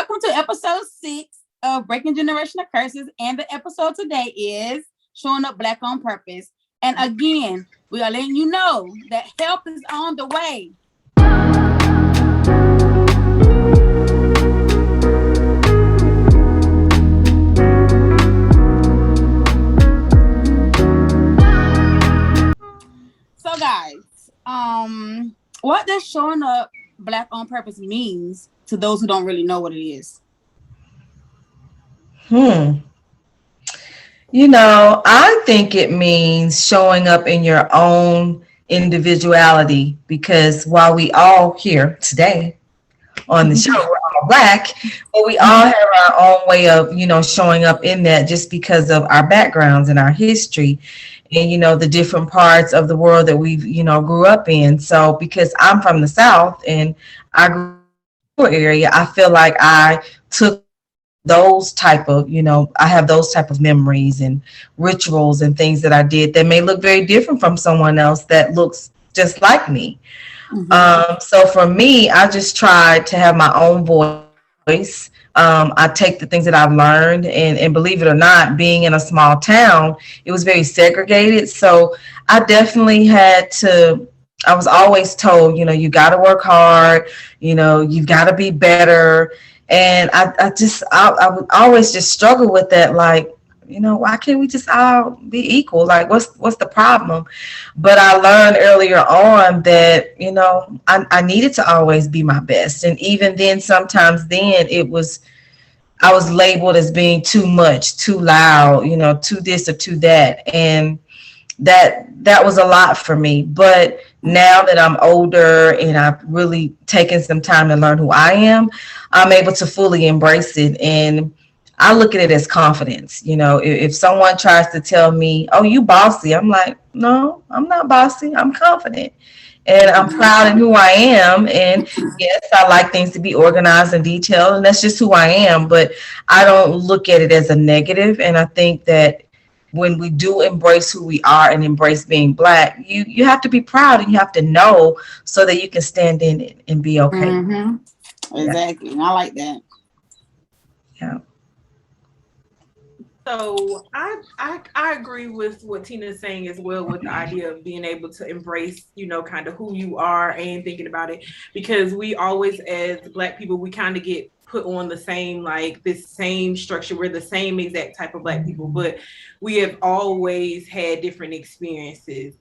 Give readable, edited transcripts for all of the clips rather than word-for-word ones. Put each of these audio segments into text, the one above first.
Welcome to episode 6 of Breaking Generational Curses. And the episode today is Showing Up Black on Purpose. And again, we are letting you know that help is on the way. So guys, what does showing up Black on purpose means to those who don't really know what it is? I think it means showing up in your own individuality, because while we all here today on the show, we're all Black, but we all have our own way of, showing up in that, just because of our backgrounds and our history and, the different parts of the world that we've, grew up in. So because I'm from the South and I grew up in the area, I feel like I took those type of, I have those type of memories and rituals and things that I did that may look very different from someone else that looks just like me. So for me, I just tried to have my own voice. I take the things that I've learned, and believe it or not, being in a small town, it was very segregated. So I definitely I was always told, you got to work hard, you've got to be better. And I would always just struggle with that. Like, why can't we just all be equal? Like, what's the problem? But I learned earlier on that, I needed to always be my best. And even then, sometimes then I was labeled as being too much, too loud, too this or too that. And that was a lot for me. But now that I'm older and I've really taken some time to learn who I am, I'm able to fully embrace it. And I look at it as confidence. If someone tries to tell me, oh, you bossy, I'm like, no, I'm not bossy. I'm confident. And I'm proud in who I am. And yes, I like things to be organized and detailed. And that's just who I am. But I don't look at it as a negative. And I think that when we do embrace who we are and embrace being Black, you have to be proud and you have to know so that you can stand in it and be okay. Mm-hmm. Exactly. Yeah. I like that. Yeah. So I agree with what Tina's saying as well, with the idea of being able to embrace, kind of who you are and thinking about it, because we always, as Black people, we kind of get put on the same, like this same structure. We're the same exact type of Black people, but we have always had different experiences.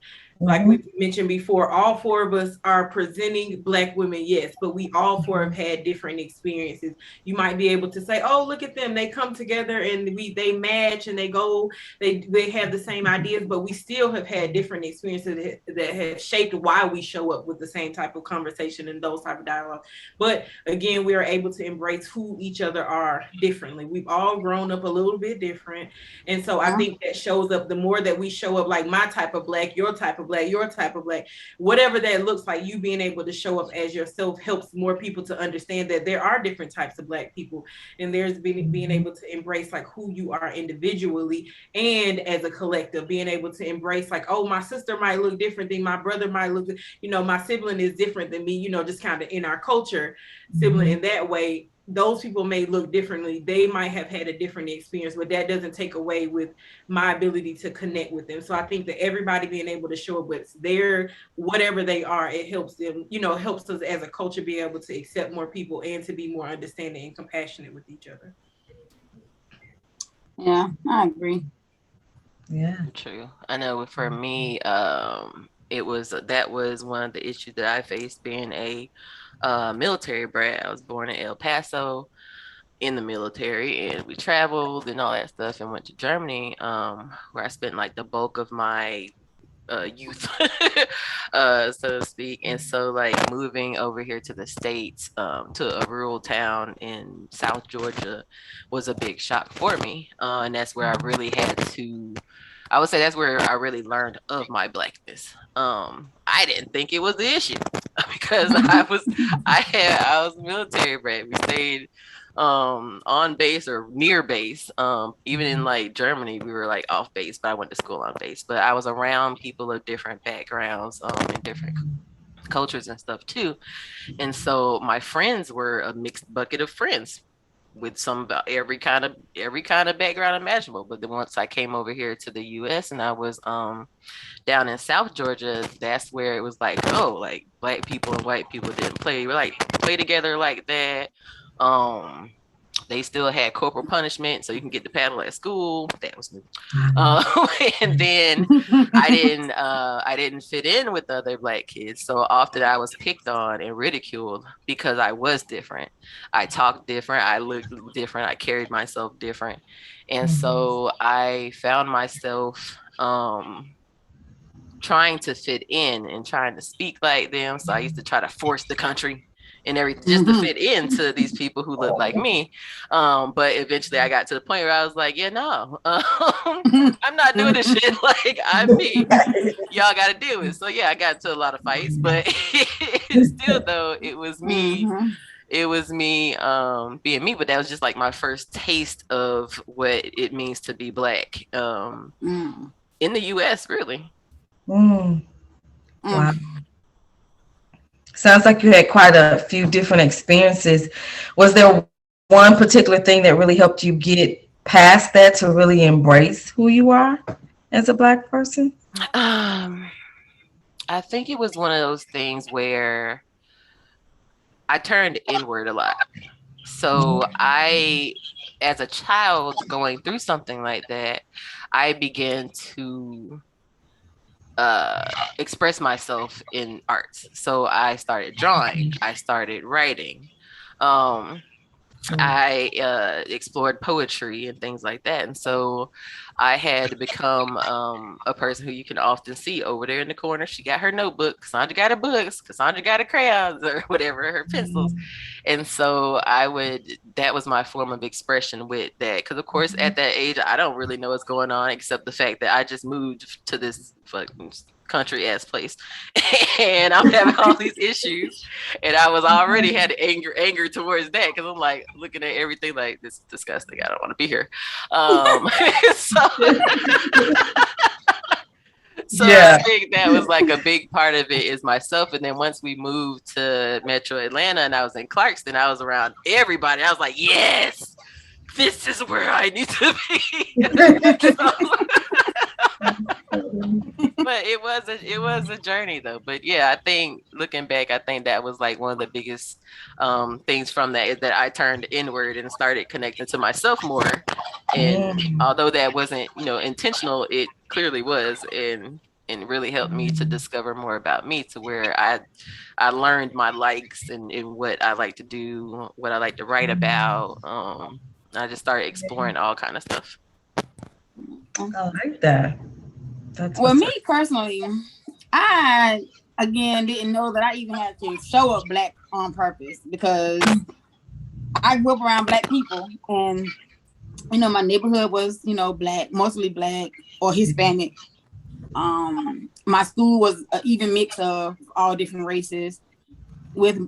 Like we mentioned before, all four of us are presenting Black women, yes, but we all four have had different experiences. You might be able to say, oh, look at them. They come together and they match and they have the same ideas, but we still have had different experiences that have shaped why we show up with the same type of conversation and those type of dialogue. But again, we are able to embrace who each other are differently. We've all grown up a little bit different. And so I think that shows up the more that we show up, like my type of Black, your type of Black, your type of Black, whatever that looks like, you being able to show up as yourself helps more people to understand that there are different types of Black people, and there's being able to embrace like who you are individually and as a collective, being able to embrace like, oh, my sister might look different than my brother might look, my sibling is different than me, just kind of in our culture, sibling in that way. Those people may look differently. They might have had a different experience, but that doesn't take away with my ability to connect with them. So I think that everybody being able to show up with their, whatever they are, it helps them, helps us as a culture be able to accept more people and to be more understanding and compassionate with each other. Yeah, I agree. Yeah. True. I know for me, that was one of the issues that I faced being a military brat. I was born in El Paso in the military, and we traveled and all that stuff and went to Germany, where I spent like the bulk of my youth, so to speak. And so like moving over here to the States, to a rural town in South Georgia was a big shock for me. And that's where I really had to, I would say that's where I really learned of my Blackness. I didn't think it was the issue because I was military brat. We stayed on base or near base. Even in like Germany, we were like off base, but I went to school on base. But I was around people of different backgrounds, and different cultures and stuff too. And so my friends were a mixed bucket of friends. with every kind of background imaginable. But then once I came over here to the US and I was down in South Georgia, that's where it was like, oh, like black people and white people didn't play together like that. They still had corporal punishment, so you can get the paddle at school. That was new. And then I didn't fit in with the other black kids, so often I was picked on and ridiculed because I was different. I talked different, I looked different, I carried myself different, and so I found myself trying to fit in and trying to speak like them. So I used to try to force the country and everything just to fit into these people who look like me. But eventually I got to the point where I was like, yeah, no, I'm not doing this shit. Like, I'm me. Y'all got to deal with it. So yeah, I got into a lot of fights, but still though, it was me. It was me being me, but that was just like my first taste of what it means to be black in the US, really. Wow. Sounds like you had quite a few different experiences. Was there one particular thing that really helped you get past that to really embrace who you are as a black person? I think it was one of those things where I turned inward a lot. So as a child going through something like that, I began to express myself in arts. So I started drawing, I started writing. I explored poetry and things like that. And so I had to become a person who you can often see over there in the corner. She got her notebook, Cassandra got her books, Cassandra got her crayons or whatever, her pencils. And so that was my form of expression with that. Because of course, at that age, I don't really know what's going on except the fact that I just moved to this fucking country ass place and I'm having all these issues, and I was already had anger towards that because I'm like looking at everything like, this is disgusting, I don't want to be here. So yeah. I think that was like a big part of it is myself. And then once we moved to Metro Atlanta and I was in Clarkston, I was around everybody. I was like, yes, this is where I need to be. But it was a journey though. But yeah, I think looking back, I think that was like one of the biggest things from that is that I turned inward and started connecting to myself more. And although that wasn't, intentional, it clearly was, and really helped me to discover more about me, to where I learned my likes and what I like to do, what I like to write about. I just started exploring all kind of stuff. I like that. Well, me personally, I again didn't know that I even had to show up black on purpose, because I grew up around black people, and my neighborhood was black, mostly black or Hispanic. My school was an even mix of all different races, with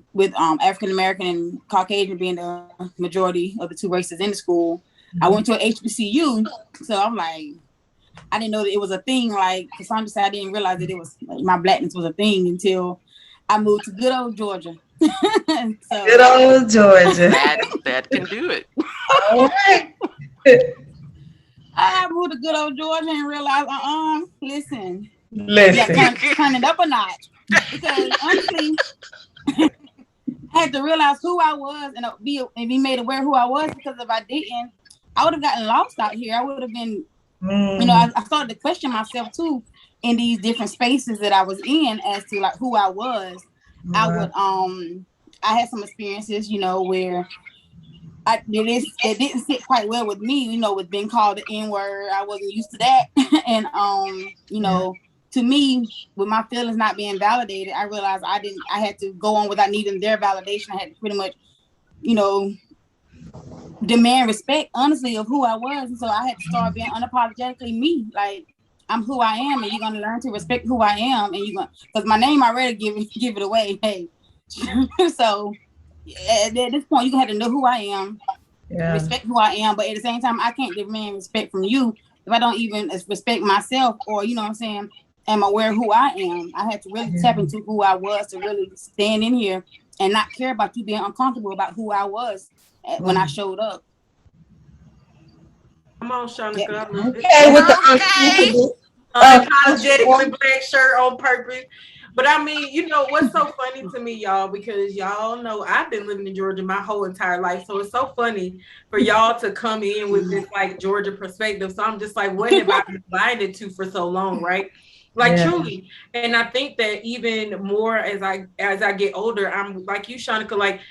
African American and Caucasian being the majority of the two races in the school. I went to an HBCU, so I'm like, I didn't know that it was a thing. Like Cassandra said, I didn't realize that it was my blackness was a thing until I moved to good old Georgia. So, good old Georgia. That can do it. All right. I moved to good old Georgia and realized, listen. Turn it up a notch. Because honestly, I had to realize who I was and be made aware who I was, because if I didn't, I would have gotten lost out here. I would have been, I started to question myself too in these different spaces that I was in as to like who I was. I had some experiences, where it didn't sit quite well with me, with being called the N-word. I wasn't used to that. And, to me, with my feelings not being validated, I realized I had to go on without needing their validation. I had to pretty much, demand respect, honestly, of who I was. And so I had to start being unapologetically me. Like, I'm who I am, and you're going to learn to respect who I am. And because my name already give it away. Hey. So at this point, you're going to have to know who I am, respect who I am. But at the same time, I can't demand respect from you if I don't even respect myself, or, am aware of who I am. I had to really tap into who I was to really stand in here and not care about you being uncomfortable about who I was when I showed up. Come on, Shanika. I love it. Okay, with the uncomfortable. Unapologetically black shirt on purpose. But I mean, you know, what's so funny to me, y'all, because y'all know I've been living in Georgia my whole entire life. So it's so funny for y'all to come in with this like Georgia perspective. So I'm just like, what have I been blinded to for so long, right? Like truly. And I think that even more as I get older, I'm like you, Shanika, like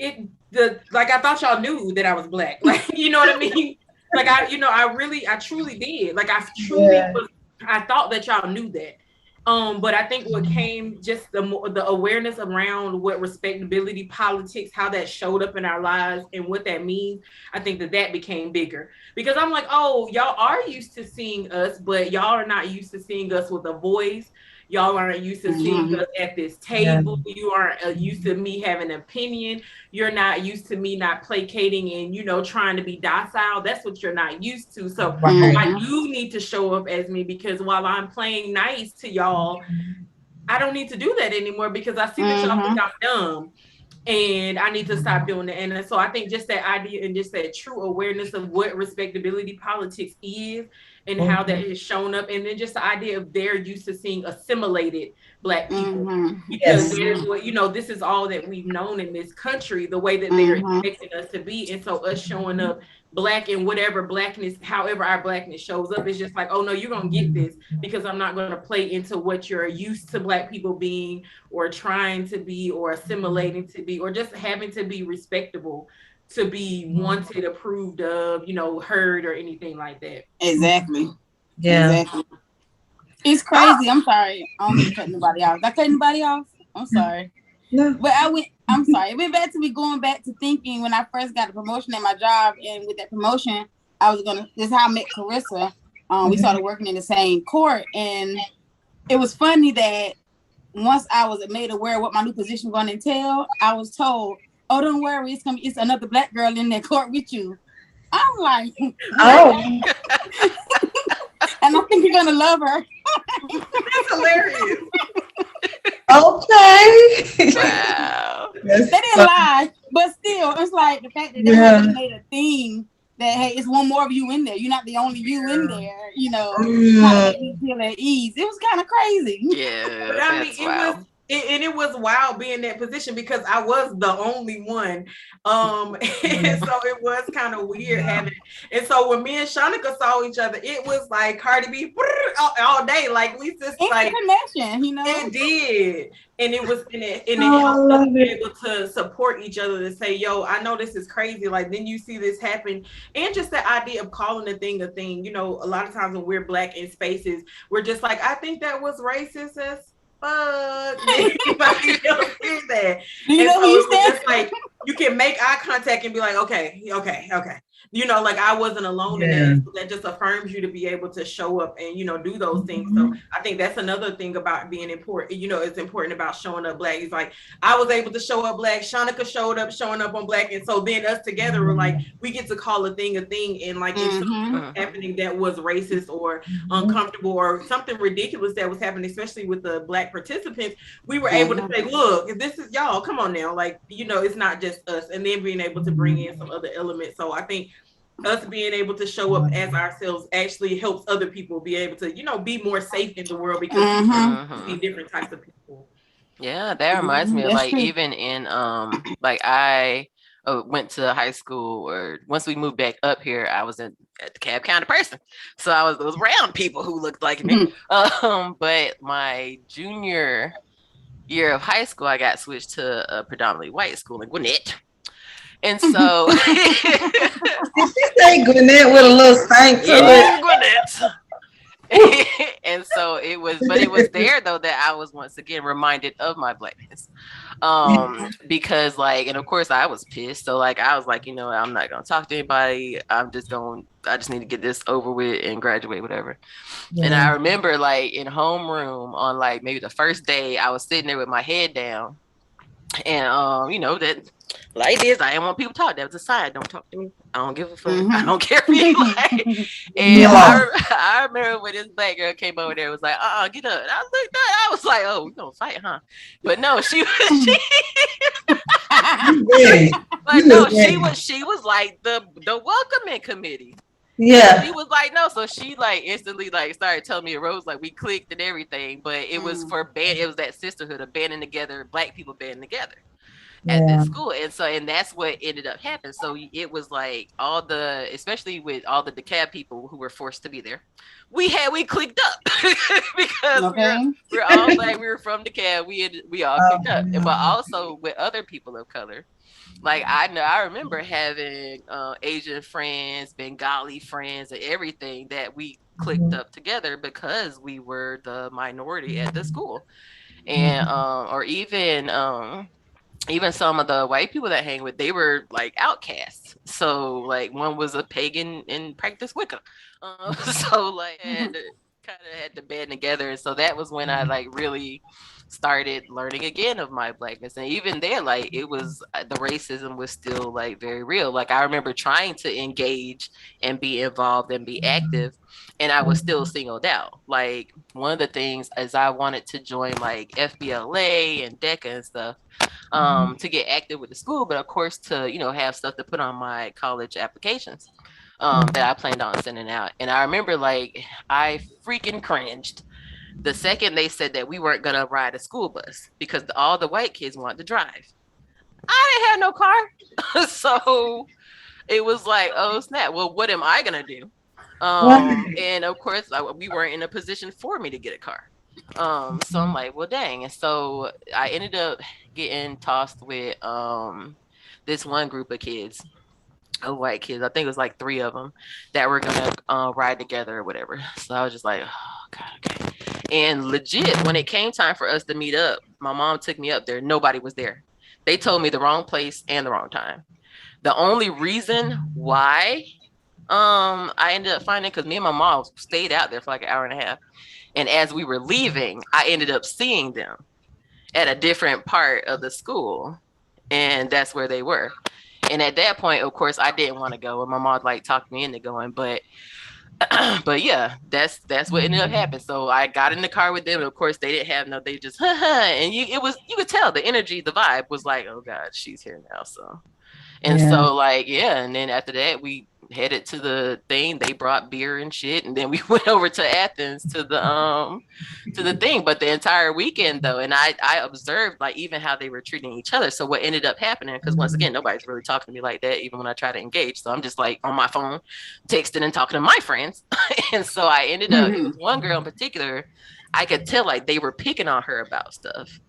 I thought y'all knew that I was black. Like, you know what I mean? Like I truly did. Like I truly I thought that y'all knew that. But I think what came just the awareness around what respectability politics, how that showed up in our lives and what that means. I think that became bigger because I'm like, oh, y'all are used to seeing us, but y'all are not used to seeing us with a voice. Y'all aren't used to seeing us at this table. You aren't used to me having an opinion. You're not used to me not placating and, you know, trying to be docile. That's what you're not used to. So I do need to show up as me because while I'm playing nice to y'all, I don't need to do that anymore because I see that y'all think I'm dumb. And I need to stop doing that. And so I think just that idea and just that true awareness of what respectability politics is and how that has shown up. And then just the idea of they're used to seeing assimilated Black people. Because there's what, you know, this is all that we've known in this country, the way that they're expecting us to be. And so us showing up Black and whatever Blackness, however our Blackness shows up, is just like, oh no, you're going to get this because I'm not going to play into what you're used to Black people being or trying to be or assimilating to be or just having to be respectable to be wanted, approved of, you know, heard or anything like that. Exactly. Yeah. Exactly. It's crazy. I'm sorry. I don't mean to cut anybody off. Did I cut anybody off? I'm sorry. No. But I'm sorry. It went back to me going back to thinking when I first got a promotion at my job, and with that promotion, this is how I met Carissa. We started working in the same court, and it was funny that once I was made aware of what my new position was going to entail, I was told, "Oh, don't worry, it's another Black girl in that court with you." I'm like, oh, and I think you're gonna love her. That's hilarious. Okay. Wow. They didn't lie, but still, it's like the fact that they haven't made a thing that, hey, it's one more of you in there. You're not the only you in there, you know, kind of make me feel at ease. It was kind of crazy. Yeah, but I mean, it was wild being in that position because I was the only one. And so it was kind of weird having it. And so when me and Shanika saw each other, it was like Cardi B all day. Like we just like connection, you know. It did. And it was and it helped us be able to support each other to say, yo, I know this is crazy. Like then you see this happen. And just the idea of calling a thing a thing. You know, a lot of times when we're Black in spaces, we're just like, I think that was racist as fuck. Anybody else hear that? You know, so it was just like you can make eye contact and be like, okay. You know, like I wasn't alone in that. So that just affirms you to be able to show up and, you know, do those things. So I think that's another thing about being important. You know, it's important about showing up Black. It's like I was able to show up Black. Shanika showing up on Black. And so then us together were like, we get to call a thing. And like if something was happening that was racist or uncomfortable or something ridiculous that was happening, especially with the Black participants, we were able to say, look, if this is y'all, come on now. Like, you know, it's not just us. And then being able to bring in some other elements. So I think us being able to show up as ourselves actually helps other people be able to, you know, be more safe in the world because we see different types of people. Yeah, that reminds me of like even in like I went to high school, or once we moved back up here, I was at the Cab County person, so I was around people who looked like me. But my junior year of high school, I got switched to a predominantly white school in Gwinnett. And so did you say Gwinnett with a little stank to it? Gwinnett. And so it was there though that I was once again reminded of my Blackness. Because like, and of course I was pissed. So like I was like, you know, I'm not gonna talk to anybody. I just need to get this over with and graduate, whatever. Yeah. And I remember like in homeroom on like maybe the first day, I was sitting there with my head down. And you know that like this, I didn't want people to talk. That was a sign. Don't talk to me. I don't give a fuck. I don't care if you like. And I remember when this Black girl came over there, was like, get up. And I looked up. I was like, oh, we gonna fight, huh? But no, she was Great. Like, You no, look great. she was like the welcoming committee. Yeah. She was like, no. So she like instantly like started telling me it rose, like we clicked and everything, but it was for band, it was that sisterhood of banding together, black people banding together at this Yeah. school. And so, and that's what ended up happening. So it was like all the, especially with all the DeKalb people who were forced to be there, we clicked up because Okay. we're all black, we were from DeKalb, we all clicked up. Yeah. But also with other people of color, like I remember having Asian friends, Bengali friends, and everything that we clicked up together because we were the minority at the school. And or even some of the white people that hang with, they were like outcasts. So like one was a pagan and practiced Wicca. So like kind of had to band together. And so that was when I like really started learning again of my blackness. And even there, like it was the racism was still like very real. Like I remember trying to engage and be involved and be active, and I was still singled out. Like one of the things is I wanted to join like FBLA and DECA and stuff, to get active with the school, but of course to, you know, have stuff to put on my college applications that I planned on sending out. And I remember like I freaking cringed the second they said that we weren't gonna ride a school bus because all the white kids wanted to drive. I didn't have no car. So it was like, oh snap, well, what am I gonna do? And of course we weren't in a position for me to get a car. So I'm like, well, dang. And so I ended up getting tossed with this one group of kids, of white kids. I think it was like 3 of them that were gonna ride together or whatever. So I was just like, oh god, okay. And legit, when it came time for us to meet up, my mom took me up there. Nobody was there. They told me the wrong place and the wrong time. The only reason why I ended up finding, because me and my mom stayed out there for like an hour and a half. And as we were leaving, I ended up seeing them at a different part of the school. And that's where they were. And at that point, of course, I didn't want to go. And my mom like talked me into going. But but yeah, that's what ended up happening. So I got in the car with them. And of course, they didn't have no, they just and you could tell the energy, the vibe was like, oh God, she's here now. So and so like, yeah, and then after that we headed to the thing. They brought beer and shit, and then we went over to Athens to the thing. But the entire weekend though, and I observed like even how they were treating each other. So what ended up happening, because once again, nobody's really talking to me like that, even when I try to engage. So I'm just like on my phone, texting and talking to my friends. And so I ended up, it was one girl in particular, I could tell like they were picking on her about stuff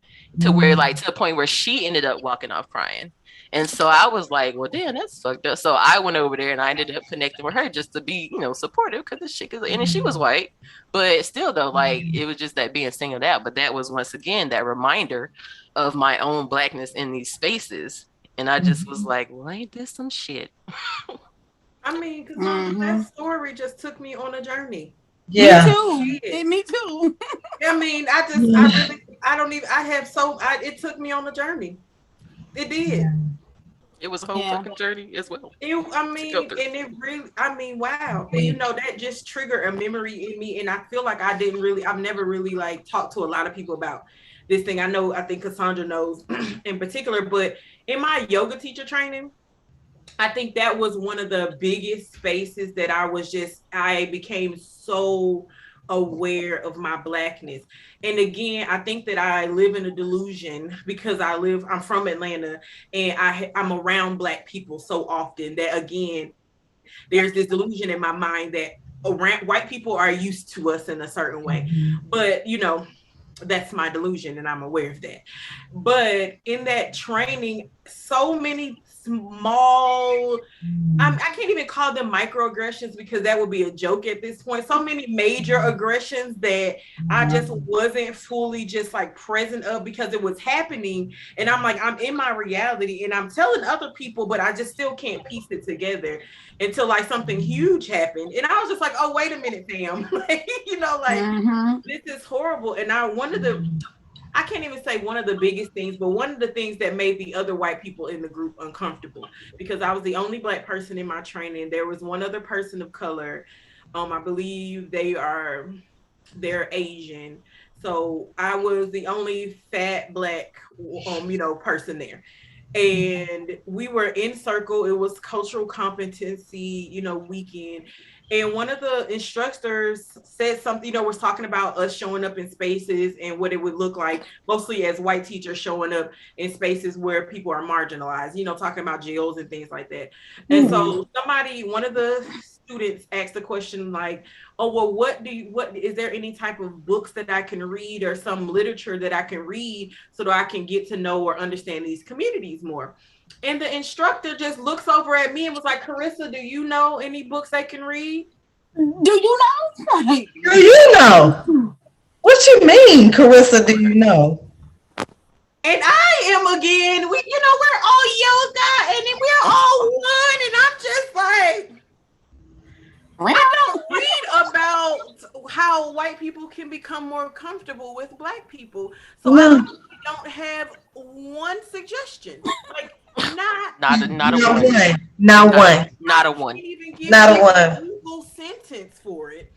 to where like to the point where she ended up walking off crying. And so I was like, well, damn, that's fucked up. So I went over there and I ended up connecting with her just to be, you know, supportive, because this shit is, and she was white, but still though, like it was just that being singled out. But that was once again that reminder of my own blackness in these spaces. And I just was like, well, ain't this some shit? I mean, because that story just took me on a journey. Yeah. Me too. I mean, it took me on a journey. It did. It was a whole fucking journey as well. Wow. And you know, that just triggered a memory in me. And I feel like I've never really like talked to a lot of people about this thing. I think Cassandra knows in particular, but in my yoga teacher training, I think that was one of the biggest spaces that I became so aware of my blackness. And again, I think that I live in a delusion because I'm from Atlanta, and I'm around Black people so often that again, there's this delusion in my mind that around white people are used to us in a certain way. But you know, that's my delusion and I'm aware of that. But in that training, so many small, I can't even call them microaggressions because that would be a joke at this point. So many major aggressions that I just wasn't fully just like present of because it was happening. And I'm like, I'm in my reality and I'm telling other people, but I just still can't piece it together until like something huge happened. And I was just like, oh, wait a minute, fam. Like, you know, like this is horrible. And I can't even say one of the biggest things, but one of the things that made the other white people in the group uncomfortable, because I was the only Black person in my training. There was one other person of color. I believe they're Asian. So I was the only fat Black, person there. and we were in circle. It was cultural competency, weekend. And one of the instructors said something, was talking about us showing up in spaces and what it would look like, mostly as white teachers showing up in spaces where people are marginalized, talking about jails and things like that. And so one of the students asked the question like, oh, well, what is there any type of books that I can read or some literature that I can read so that I can get to know or understand these communities more? And the instructor just looks over at me and was like, Carissa, do you know any books I can read? Do you know? Do you know? What you mean, Carissa, do you know? And I am again, we're all yoga and we're all one. And I'm just like, I don't read about how white people can become more comfortable with black people. So I don't have one suggestion. Like not a one. Not a one. Even give Not a me one. a Google sentence for it.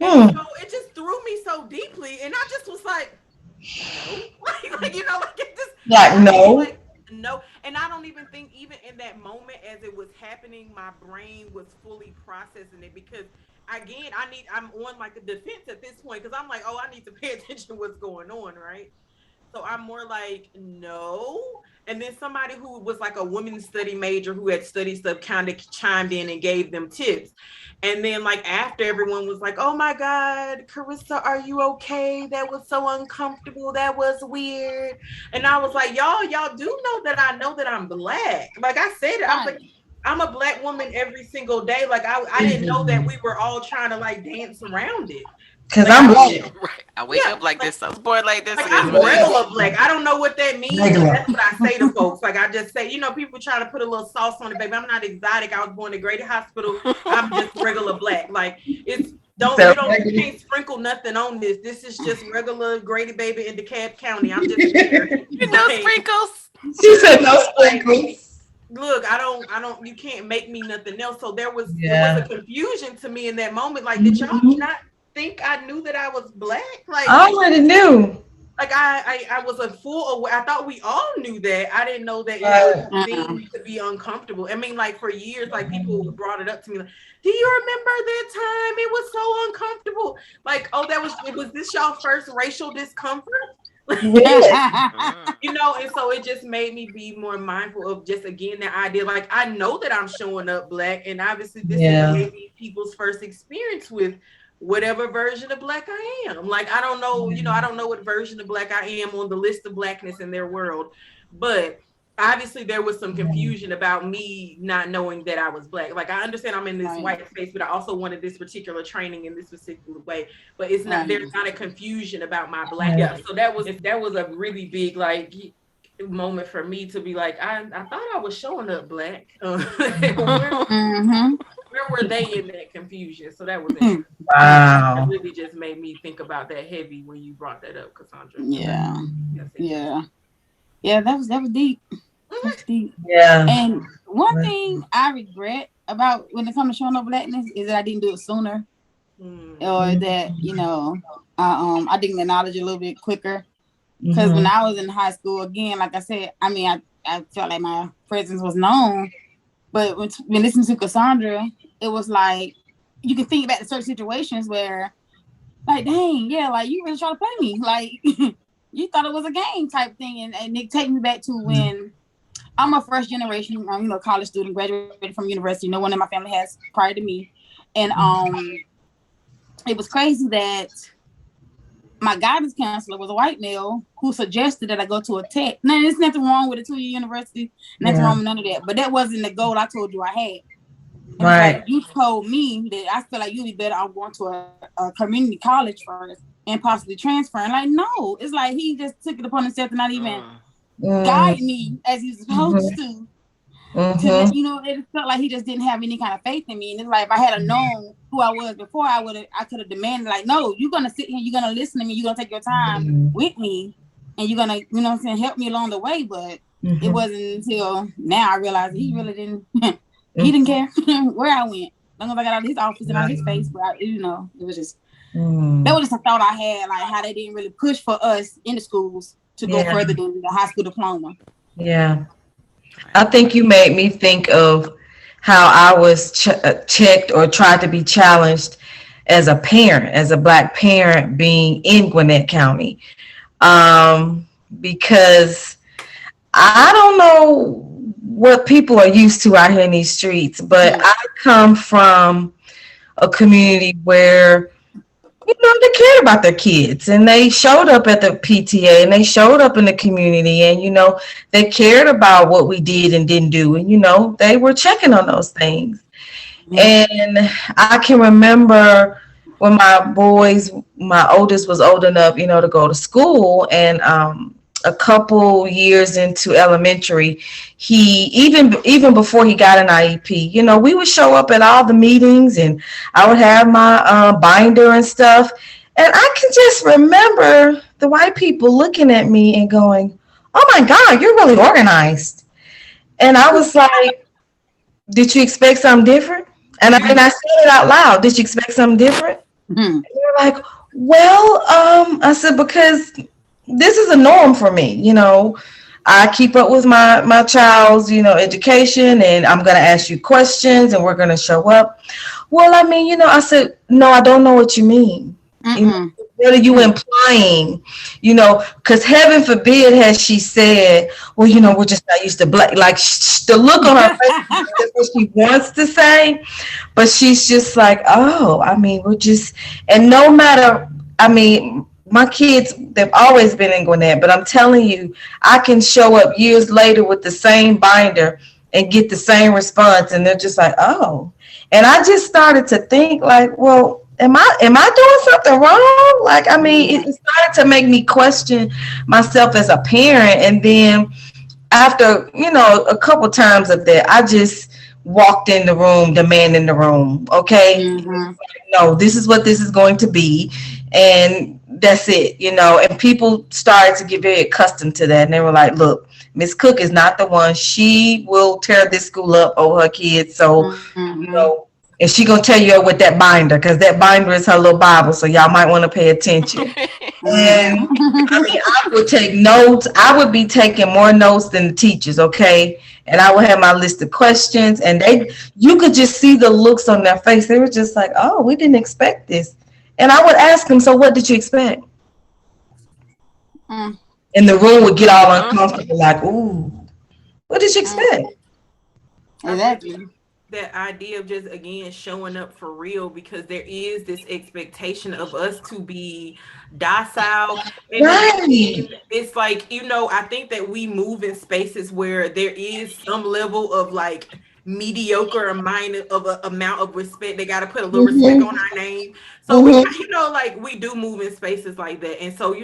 And so it just threw me so deeply. And I just was like, no. It just no. like, no. And I don't even think even in that moment as it was happening, my brain was fully processing it because again, I'm on like a defense at this point because I'm like, oh, I need to pay attention to what's going on, right? So I'm more like, no. And then somebody who was like a women's study major who had studied stuff kind of chimed in and gave them tips. And then like after everyone was like, oh my God, Carissa, are you okay? That was so uncomfortable. That was weird. And I was like, y'all do know that I know that I'm black. Like I said it, I was like, I'm a black woman every single day. Like I didn't know that we were all trying to like dance around it. Because I'm black. Right. I wake up like this. I was born like this. Like, I'm regular black. I don't know what that means. That's what I say to folks. Like I just say, people try to put a little sauce on it, baby. I'm not exotic. I was born in Grady Hospital. I'm just regular black. Like you can't sprinkle nothing on this. This is just regular Grady baby in DeKalb County. I'm just here. No sprinkles. She said no sprinkles. Look, I don't. You can't make me nothing else. So there was a confusion to me in that moment. Like, did y'all not think I knew that I was black? Like I already knew. Like I was a full aware. I thought we all knew that. I didn't know that it was deemed to be uncomfortable. I mean, like for years, like people brought it up to me. Like, do you remember that time? It was so uncomfortable. Like, oh, was this y'all first racial discomfort? And so it just made me be more mindful of just again the idea. Like I know that I'm showing up black, and obviously this is maybe people's first experience with whatever version of black I am. Like, I don't know, I don't know what version of black I am on the list of blackness in their world, but obviously there was some confusion about me not knowing that I was black. Like, I understand I'm in this white space, but I also wanted this particular training in this particular way, but it's not, there's not a confusion about my black. Yeah. So that was a really big, like, moment for me to be like, I thought I was showing up black. Where were they in that confusion? So that was interesting. Wow. It really just made me think about that heavy when you brought that up, Cassandra. Yeah, that was deep. That's deep. Yeah. And one thing I regret about when it comes to showing up blackness is that I didn't do it sooner, or that I didn't acknowledge it a little bit quicker. Because when I was in high school, again, like I said, I mean, I felt like my presence was known. But when listening to Cassandra, it was like, you can think back to certain situations where, like, dang, yeah, like, you really trying to play me. Like, you thought it was a game type thing. And it takes me back to when I'm a first generation, college student, graduated from university. No one in my family has prior to me. And it was crazy that my guidance counselor was a white male who suggested that I go to a tech. Now, there's nothing wrong with a 2-year university. Nothing wrong with none of that. But that wasn't the goal I told you I had. Right. Like, you told me that I feel like you'd be better off going to a community college first and possibly transferring. Like, no. It's like he just took it upon himself to not even guide me as he was supposed to. It felt like he just didn't have any kind of faith in me. And it's like, if I had known who I was before, I could have demanded, like, no, you're gonna sit here, you're gonna listen to me, you're gonna take your time with me, and you're gonna, help me along the way. But it wasn't until now I realized he really didn't he didn't care where I went. As long as I got out of his office and out of his face, but it was just that was just a thought I had, like how they didn't really push for us in the schools to go further than the high school diploma. Yeah. I Right. think you made me think of how I was checked or tried to be challenged as a parent, as a black parent being in Gwinnett County. Because I don't know what people are used to out here in these streets, but I come from a community where they cared about their kids and they showed up at the PTA and they showed up in the community and they cared about what we did and didn't do, and they were checking on those things. And I can remember when my oldest was old enough, to go to school, and a couple years into elementary, he even before he got an IEP, we would show up at all the meetings, and I would have my binder and stuff, and I can just remember the white people looking at me and going, "Oh my God, you're really organized." And I was like, "Did you expect something different?" And I said it out loud. "Did you expect something different?" Mhm. They're like, "Well, I said, because this is a norm for me. I keep up with my child's, education, and I'm going to ask you questions, and we're going to show up." "Well, I mean, I said, "No, I don't know what you mean. Mm-mm. What are you implying? Because heaven forbid has she said, well, we're just not used to black." Like, the look on her face, that's what she wants to say. But she's just like, "Oh, I mean, we're just," and no matter, I mean, my kids, they've always been in Gwinnett, but I'm telling you, I can show up years later with the same binder and get the same response. And they're just like, "Oh." And I just started to think, like, well, am I doing something wrong? Like, I mean, it started to make me question myself as a parent. And then after, a couple times of that, I just walked in the room, demanding the room. Okay, Mhm. no, this is what this is going to be, and that's it. And people started to get very accustomed to that, and they were like, "Look, Miss Cook is not the one. She will tear this school up over her kids. So, you Mhm. know, and she gonna tell you with that binder, because that binder is her little Bible. So y'all might want to pay attention." And I Mhm. mean, I would take notes. I would be taking more notes than the teachers, okay? And I would have my list of questions, and you could just see the looks on their face. They were just like, "Oh, we didn't expect this." And I would ask them, "So what did you expect?" Mm. And the room would get all Uh-huh. uncomfortable, like, "Ooh, what did you Mm. expect?" I think Exactly. that idea of just again showing up for real, because there is this expectation of us to be docile. And Right. again, it's like, I think that we move in spaces where there is some level of like mediocre amount of respect. They got to put a little respect on Mm-hmm. our name. So we Mm-hmm. like we do move in spaces like that. And so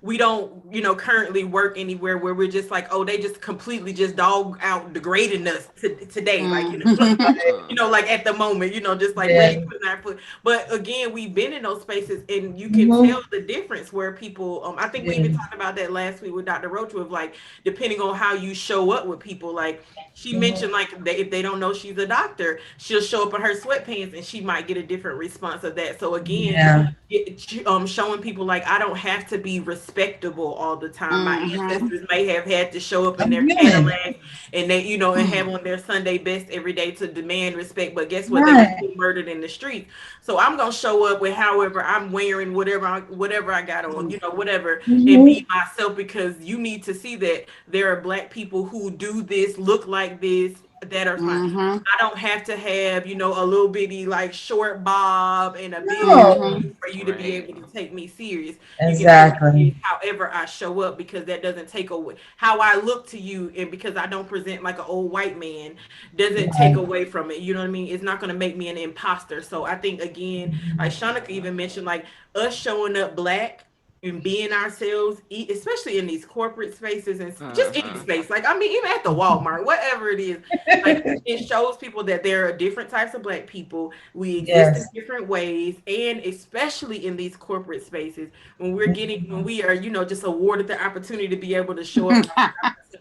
we don't currently work anywhere where we're just like, oh, they just completely just dog out degrading us today, like Mhm. like at the moment, just like really Yeah. putting our foot. But again, we've been in those spaces, and you can Mm-hmm. tell the difference where people. I think we even Yeah. talked about that last week with Dr. Roach, of like depending on how you show up with people. Like she mentioned, Mm-hmm. like if they don't know she's a doctor, she'll show up in her sweatpants, and she might get a different response of that. So again, Yeah. showing people like I don't have to be respectable all the time. My Mhm. ancestors may have had to show up in I'm their human. Cadillacs, and and have on their Sunday best every day to demand respect. But guess what? They were Right. still murdered in the streets. So I'm gonna show up with however I'm wearing, whatever I got on, whatever, and Mm-hmm. be myself, because you need to see that there are black people who do this, look like this, that are fine. Mhm. I don't have to have, a little bitty like short bob and a big No. Mhm. wig for you to be Right. able to take me serious. You can take me Exactly. serious however I show up, because that doesn't take away how I look to you, and because I don't present like an old white man doesn't take Right. away from it. You know what I mean? It's not gonna make me an imposter. So I think again, like Shanika even mentioned, like us showing up black and being ourselves, especially in these corporate spaces and just any Mm-hmm. space. Like I mean, even at the Walmart, whatever it is, like it shows people that there are different types of black people. We exist in Yes. different ways, and especially in these corporate spaces, when we are, just awarded the opportunity to be able to show up.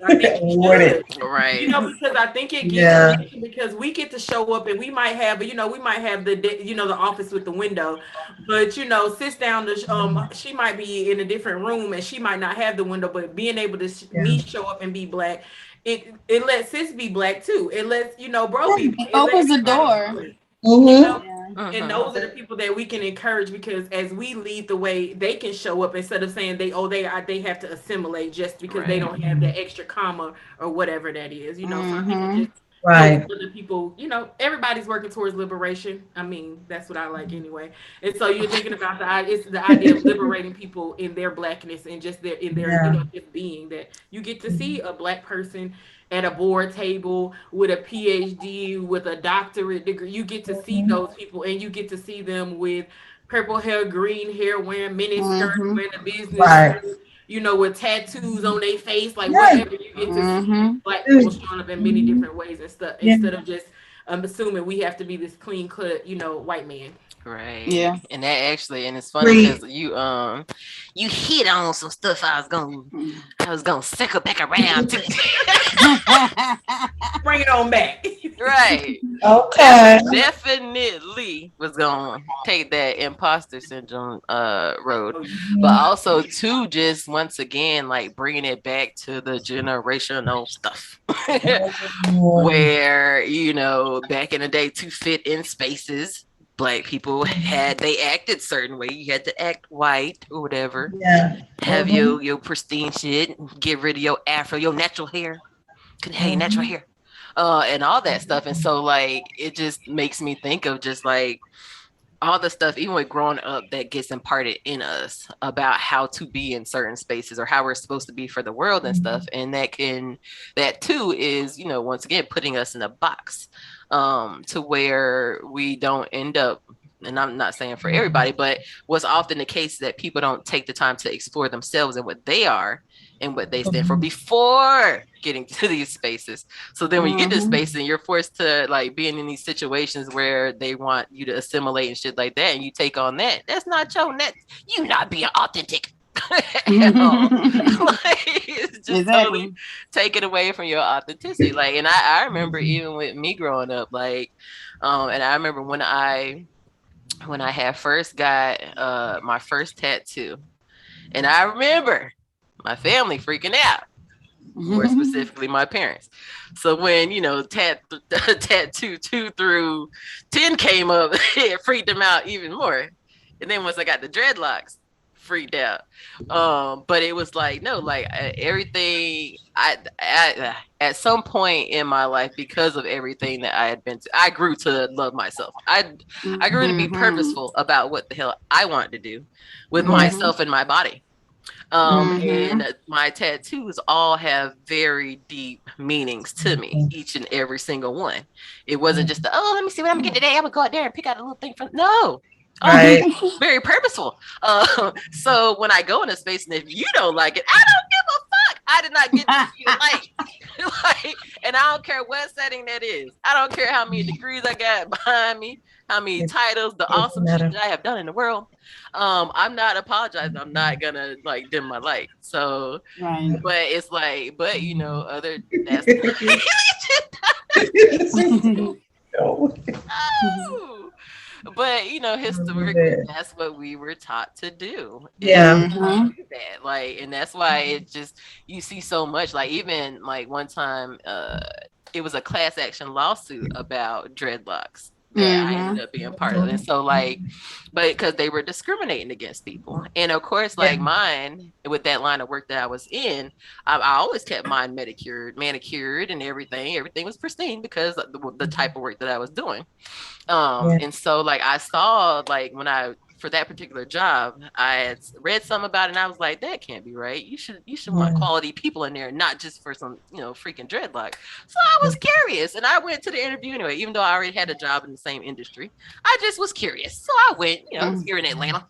I think we What should. it? Right. Because I think it gets Yeah. missed, because we get to show up and we might have, the office with the window, but sits down to, she might be in a different room and she might not have the window, but being able to me Yeah. show up and be black it lets sis be black too. It lets, bro be black. It It lets opens the everybody door. be black. You Mm-hmm. know, Yeah. and Mm-hmm. those are the people that we can encourage, because as we lead the way, they can show up instead of saying they have to assimilate just because they Right. don't have the extra comma or whatever that is. Some people Mm-hmm. just help Right. other people. Everybody's working towards liberation. I mean, that's what I like anyway. And so you're thinking about it's the idea of liberating people in their blackness and just their Yeah. just being, that you get to see a black person at a board table with a PhD, with a doctorate degree. You get to see Mhm. those people, and you get to see them with purple hair, green hair, wearing mini skirts, Mm-hmm. wearing a business Right. suit, with tattoos on their face, like Yeah. whatever. You get to see Mm-hmm. black people Mhm. showing up in many different ways and stuff, Yeah. instead of just assuming we have to be this clean cut, white man. Right. Yeah. And that actually, and it's funny Agree. because you hit on some stuff I was gonna circle back around to. Bring it on back. Right. Okay. Definitely was gonna take that imposter syndrome road, Oh, but Mhm. also too, just once again, like bringing it back to the generational stuff. Where back in the day, to fit in spaces, black people they acted certain way. You had to act white or whatever, Yeah. have Mhm. your pristine shit, get rid of your afro, your natural hair, couldn't have your natural Mhm. hair, and all that stuff. And so like it just makes me think of just like all the stuff, even with growing up, that gets imparted in us about how to be in certain spaces or how we're supposed to be for the world and stuff. And that too is, once again, putting us in a box, to where we don't end up, and I'm not saying for everybody, but what's often the case is that people don't take the time to explore themselves and what they are and what they stand for before getting to these spaces. So then when you get to Mm-hmm. space and you're forced to like being in these situations where they want you to assimilate and shit like that, and you take on that's not your net. You not being authentic at all. Like it's just totally Exactly. taken away from your authenticity. Like, and I remember even with me growing up, like, and I remember when I had first got my first tattoo, and I remember my family freaking out, more specifically my parents. So when tattoo 2 through 10 came up, it freaked them out even more. And then once I got the dreadlocks, freaked out. But it was like no, like everything I at some point in my life, because of everything that I had been to, I grew to love myself. I grew to be Mm-hmm. purposeful about what the hell I wanted to do with Yeah. Mm-hmm. myself and my body. Mm-hmm. And my tattoos all have very deep meanings to me, each and every single one. It wasn't just let me see what I'm gonna get today. I'm gonna go out there and pick out a little thing from. No, all Right. very purposeful. So when I go in a space and if you don't like it, I don't give a fuck. I did not get to see the light. Like, and I don't care what setting that is. I don't care how many degrees I got behind me, how many titles, the Doesn't awesome shit matter. that I have done in the world. I'm not apologizing. I'm not gonna like dim my light. So, Right. but it's like, but other that's no. But historically, that's what we were taught to do, is Yeah. Mm-hmm. do that. Like, and that's why it just you see so much. Like, even like one time, it was a class action lawsuit about dreadlocks that I ended Mm-hmm. up being part of. And so like, but because they were discriminating against people. And of course, like mine, with that line of work that I was in, I always kept mine manicured and everything. Everything was pristine because of the type of work that I was doing. Yeah. And so like I saw, like when I for that particular job, I had read something about it and I was like, that can't be right. You should want quality people in there, not just for some, freaking dreadlock. So I was curious and I went to the interview anyway, even though I already had a job in the same industry. I just was curious. So I went, it was here in Atlanta.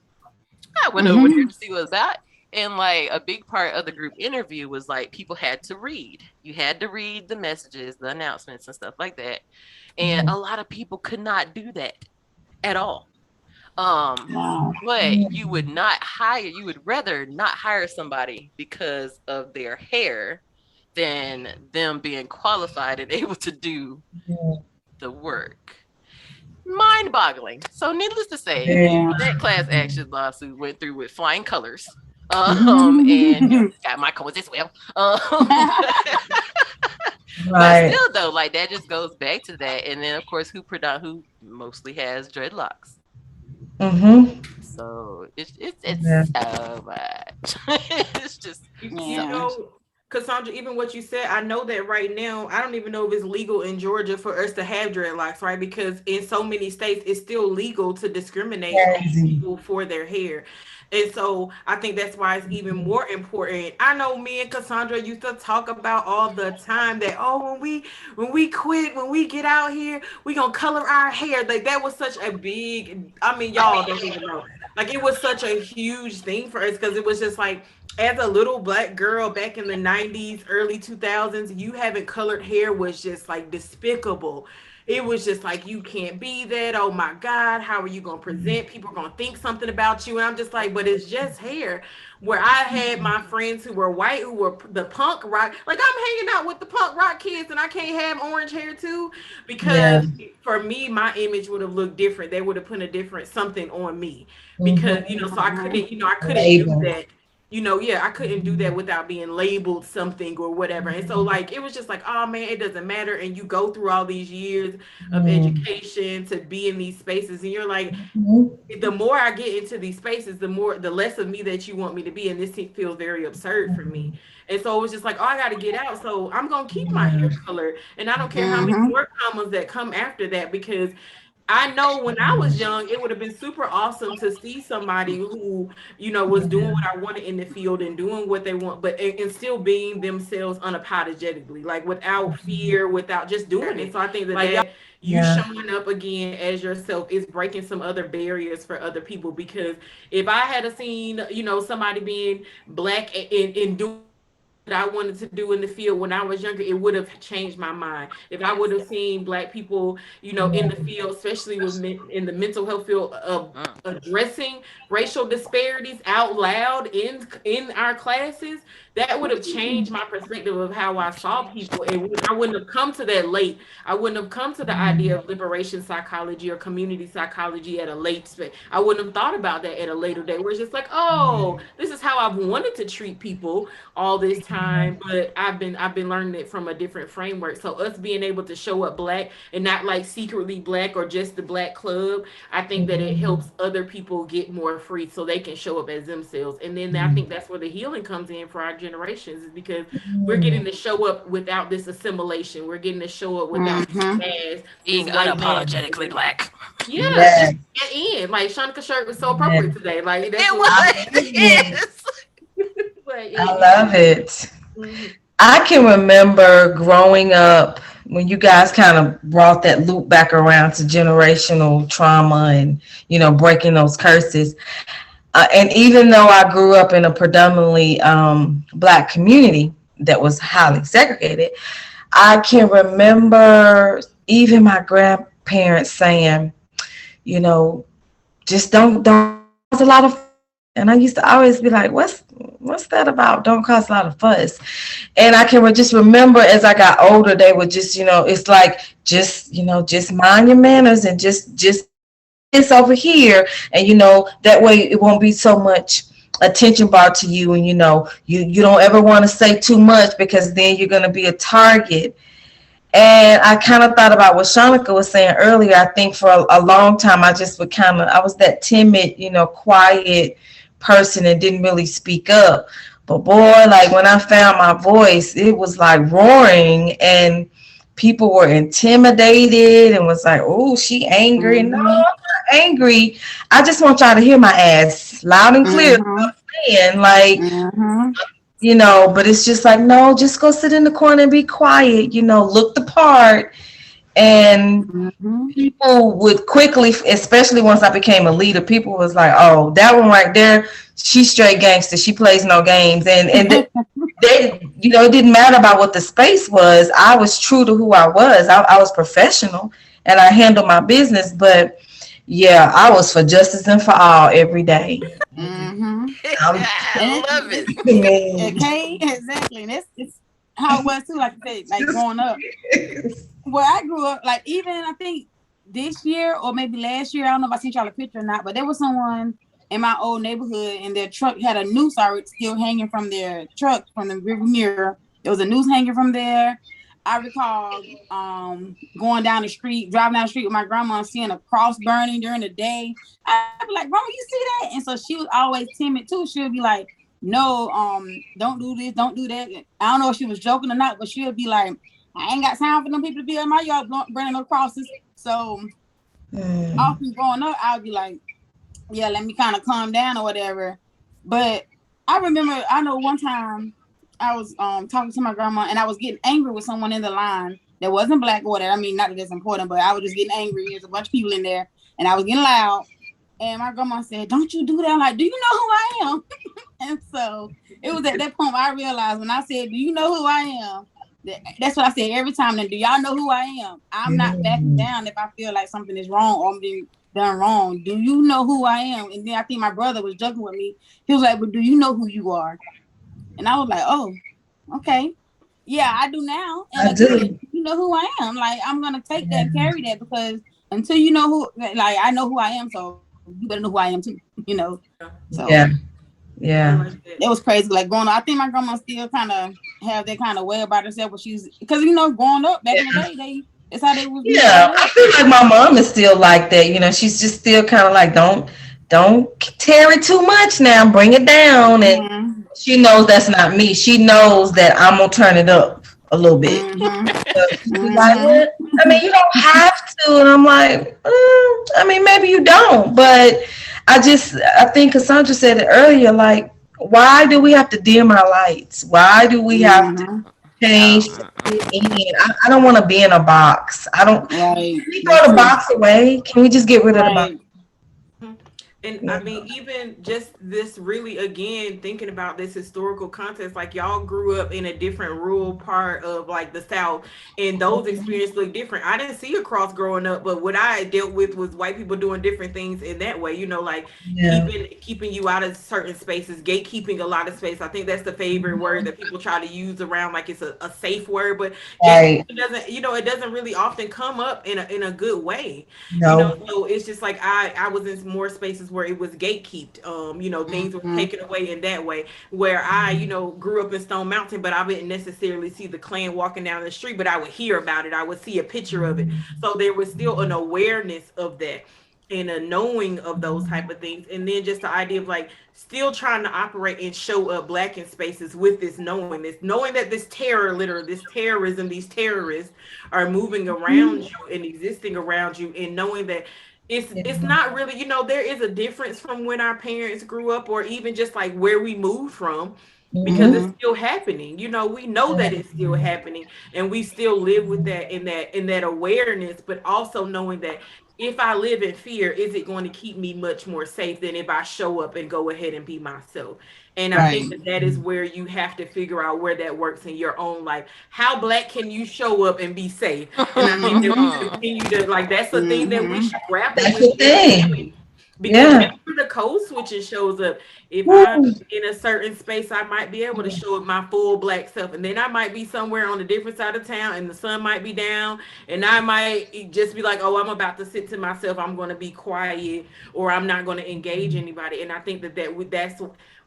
I went over there to see what it was about. And like a big part of the group interview was like people had to read. You had to read the messages, the announcements and stuff like that. And a lot of people could not do that at all. Wow. But you would rather not hire somebody because of their hair than them being qualified and able to do the work. Mind-boggling. So needless to say, Yeah. that class action lawsuit went through with flying colors. And got my coins as well. But Right. still, though, like that just goes back to that. And then, of course, who mostly has dreadlocks. Mm-hmm. So Yeah. it's so much. It's just so You Yeah. much. know, Cassandra, even what you said, I know that right now, I don't even know if it's legal in Georgia for us to have dreadlocks, right? Because in so many states, it's still legal to discriminate against Crazy. people for their hair. And so I think that's why it's even more important. I know me and Cassandra used to talk about all the time that, oh, when we quit, when we get out here, we gonna color our hair. Like that was such a big, I mean, y'all don't even know. Like it was such a huge thing for us because it was just like as a little black girl back in the 90s, early 2000s, you having colored hair was just like despicable. It was just like, you can't be that. Oh my God, how are you going to present? People are going to think something about you. And I'm just like, but it's just hair. Where I had my friends who were white, who were the punk rock, like I'm hanging out with the punk rock kids and I can't have orange hair too, Yeah. because for me, my image would have looked different. They would have put a different something on me Mm-hmm. because, so I couldn't, I couldn't do Label. that. Yeah, I couldn't do that without being labeled something or whatever. And so, like, it was just like, oh man, it doesn't matter. And you go through all these years of Mm-hmm. education to be in these spaces, and you're like, the more I get into these spaces, the less of me that you want me to be. And this feels very absurd for me. And so it was just like, oh, I got to get out. So I'm going to keep my hair color. And I don't care how many Mm-hmm. more commas that come after that, because I know when I was young, it would have been super awesome to see somebody who, was doing what I wanted in the field and doing what they want, but and still being themselves unapologetically, like without fear, without just doing it. So I think that you Yeah. showing up again as yourself is breaking some other barriers for other people. Because if I had seen, somebody being black and doing that I wanted to do in the field when I was younger, it would have changed my mind. If I would have seen black people, in the field, especially in the mental health field, of Mm. addressing racial disparities out loud in our classes, that would have changed my perspective of how I saw people. And I wouldn't have come to that late. I wouldn't have come to the idea of liberation psychology or community psychology at a late space. I wouldn't have thought about that at a later date, where it's just like, oh, this is how I've wanted to treat people all this time, but I've been learning it from a different framework. So us being able to show up black and not like secretly black or just the black club, I think that it helps other people get more free so they can show up as themselves. And then I think that's where the healing comes in for our generations, is because we're getting to show up without this assimilation. We're getting to show up without this Mm-hmm. mask, this Being white mask. unapologetically black. Yeah, Yeah. just get in. Like Shanica's shirt was so Yeah. appropriate today. Like that's It what I we was. love it. Yes. like. I love it. Mhm. I can remember growing up when you guys kind of brought that loop back around to generational trauma and, breaking those curses. And even though I grew up in a predominantly black community that was highly segregated, I can remember even my grandparents saying, you know, just don't cause a lot of fuss. And I used to always be like, what's that about? Don't cause a lot of fuss. And I can just remember as I got older, they would just, it's like just mind your manners and just this over here, and that way it won't be so much attention brought to you, and you don't ever want to say too much because then you're going to be a target. And I kind of thought about what Shanika was saying earlier. I think for a long time, I was that timid, quiet person and didn't really speak up. But boy, like when I found my voice, it was like roaring, and people were intimidated and was like, oh, she angry. No, I'm Mm-hmm. not angry. I just want y'all to hear my ass loud and clear. Mm-hmm. And like, Mm-hmm. but it's just like, no, just go sit in the corner and be quiet, look the part. And Mm-hmm. people would quickly, especially once I became a leader, people was like, oh, that one right there, she's straight gangster. She plays no games. And they, it didn't matter about what the space was. I was true to who I was. I was professional and I handled my business. But yeah, I was for justice and for all every day. Mm-hmm. Um, And I love it. okay, exactly. And it's how it was too, like you said, like growing up. Where I grew up, like even I think this year or maybe last year, I don't know if I sent y'all a picture or not, but there was someone in my old neighborhood and their truck had a noose already still hanging from their truck from the rear mirror. There was a noose hanging from there. I recall going down the street, driving down the street with my grandma and seeing a cross burning during the day. I'd be like, Grandma, you see that? And so she was always timid too. She would be like, no, don't do this, don't do that. I don't know if she was joking or not, but she would be like, I ain't got time for them people to be in my yard burning no crosses. So often growing up, I would be like, yeah, let me kind of calm down or whatever. But I know one time I was talking to my grandma and I was getting angry with someone in the line that wasn't black or whatever. I mean, not that that's important, but I was just getting angry. There's a bunch of people in there and I was getting loud. And my grandma said, don't you do that. I'm like, do you know who I am? And so it was at that point I realized when I said, do you know who I am? That's what I said every time. Then, do y'all know who I am? I'm not backing down if I feel like something is wrong or I'm being done wrong. Do you know who I am? And then I think my brother was joking with me. He was like, but do you know who you are? And I was like, oh, okay. Yeah, I do now. And I do. You know who I am. Like, I'm going to take that and carry that because until you know who, like, I know who I am. So you better know who I am too, you know? So yeah. It was crazy. Like growing up, I think my grandma still kind of have that kind of way about herself, but she's, because, you know, growing up back in the day, it's how they was. Yeah, I feel like my mom is still like that. You know, she's just still kind of like, don't tear it too much now. Bring it down. And she knows that's not me. She knows that I'm gonna turn it up a little bit. Like, I mean, you don't have to. And I'm like, I mean, maybe you don't. But I think Cassandra said it earlier. Like, why do we have to dim our lights? Why do we have to change? I don't want to be in a box. I don't. Can we throw the box away? Can we just get rid of the box? And I mean, even just this really, again, thinking about this historical context, like y'all grew up in a different rural part of like the South and those experiences look different. I didn't see a cross growing up, but what I dealt with was white people doing different things in that way, you know, like keeping you out of certain spaces, gatekeeping a lot of space. I think that's the favorite word that people try to use around like it's a safe word, but it doesn't, you know, it doesn't really often come up in a good way. No. You know, so it's just like I was in more spaces where it was gatekeeped, you know, things were taken away in that way, where I, you know, grew up in Stone Mountain, but I didn't necessarily see the Klan walking down the street, but I would hear about it. I would see a picture of it. So there was still an awareness of that and a knowing of those type of things. And then just the idea of like still trying to operate and show up black in spaces with this knowing that this terror, literally this terrorism, these terrorists are moving around you and existing around you, and knowing that it's not really, you know, there is a difference from when our parents grew up or even just like where we moved from, because it's still happening. You know, we know that it's still happening and we still live with that in that awareness, but also knowing that if I live in fear, is it going to keep me much more safe than if I show up and go ahead and be myself? And I think that is where you have to figure out where that works in your own life. How black can you show up and be safe? And I think that we continue to, like, that's the thing that we should grapple with. Because after the code switching shows up, if I'm in a certain space, I might be able to show up my full black self. And then I might be somewhere on a different side of town and the sun might be down. And I might just be like, oh, I'm about to sit to myself. I'm going to be quiet, or I'm not going to engage anybody. And I think that's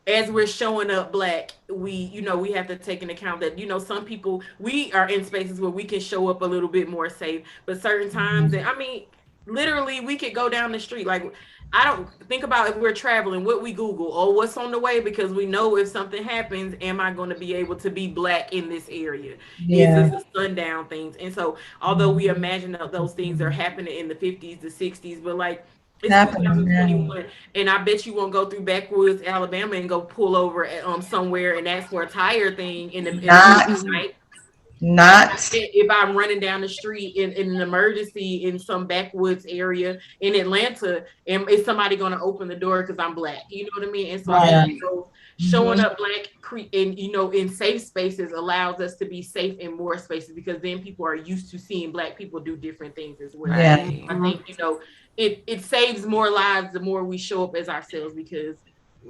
as we're showing up black, we have to take into account that, you know, some people, we are in spaces where we can show up a little bit more safe, but certain times, and I mean, literally we could go down the street. Like, I don't think about if we're traveling, what we Google or what's on the way, because we know if something happens, am I going to be able to be black in this area? Is this a sundown things? And so, although we imagine that those things are happening in the 50s, the 60s, but like, it's 2021, and I bet you won't go through backwoods Alabama and go pull over at, somewhere and ask for a tire thing in the night. Not if I'm running down the street in an emergency in some backwoods area in Atlanta, and is somebody going to open the door because I'm black? You know what I mean? And so, showing up black and, you know, in safe spaces allows us to be safe in more spaces, because then people are used to seeing black people do different things as well. I think, you know, it saves more lives the more we show up as ourselves, because,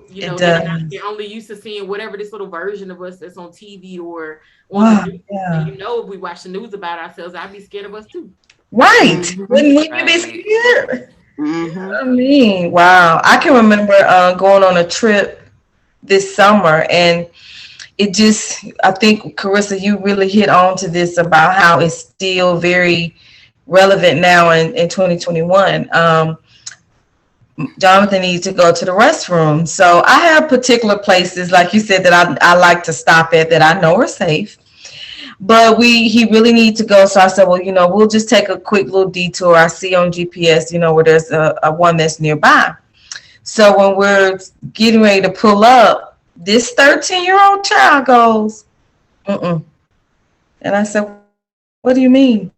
you know, they're only used to seeing whatever this little version of us that's on TV or on the news. And, you know, if we watch the news about ourselves, I'd be scared of us too. Wouldn't you be scared? I mean, wow. I can remember going on a trip this summer, and it just, I think, Carissa, you really hit on to this about how it's still very relevant now in 2021. Jonathan needs to go to the restroom. So I have particular places, like you said, that I like to stop at that I know are safe. But he really needs to go. So I said, well, we'll just take a quick little detour. I see on GPS, where there's a one that's nearby. So when we're getting ready to pull up, this 13-year-old child goes, mm-mm. And I said, what do you mean?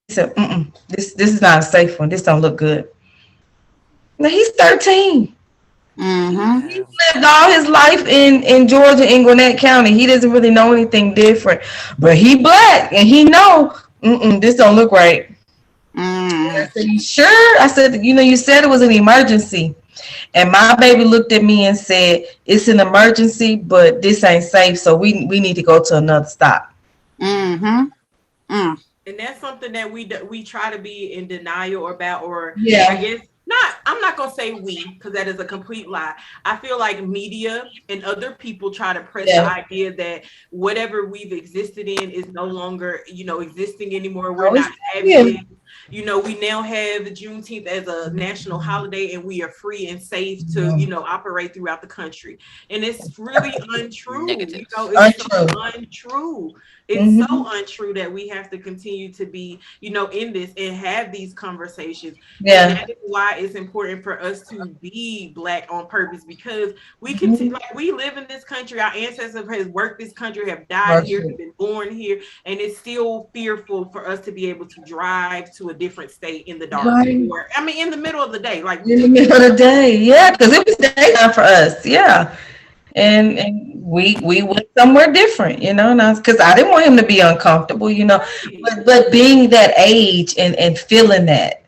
He said, mm-mm. This is not a safe one. This don't look good. Now he's 13. Mm-hmm. He's lived all his life in Georgia, in Gwinnett County. He doesn't really know anything different. But he black, and he know, this don't look right. I said, you sure? I said, you said it was an emergency. And my baby looked at me and said, it's an emergency, but this ain't safe, so we need to go to another stop. Mm-hmm. And that's something that we try to be in denial about, or Yeah. I guess I'm not gonna say we, because that is a complete lie. I feel like media and other people try to press the idea that whatever we've existed in is no longer, existing anymore. We're not having it. We now have the Juneteenth as a national holiday, and we are free and safe to, operate throughout the country. And it's really untrue. Negative. It's so untrue. It's so untrue that we have to continue to be, in this and have these conversations. Yeah. And that is why it's important for us to be Black on purpose, because we continue, like, we live in this country. Our ancestors have worked this country, have died here, have been born here, and it's still fearful for us to be able to drive to a different state in the dark, or in the middle of the day, like in the middle of the day. Yeah, because it was daytime for us. Yeah. And we went somewhere different, because I didn't want him to be uncomfortable, but being that age and feeling that,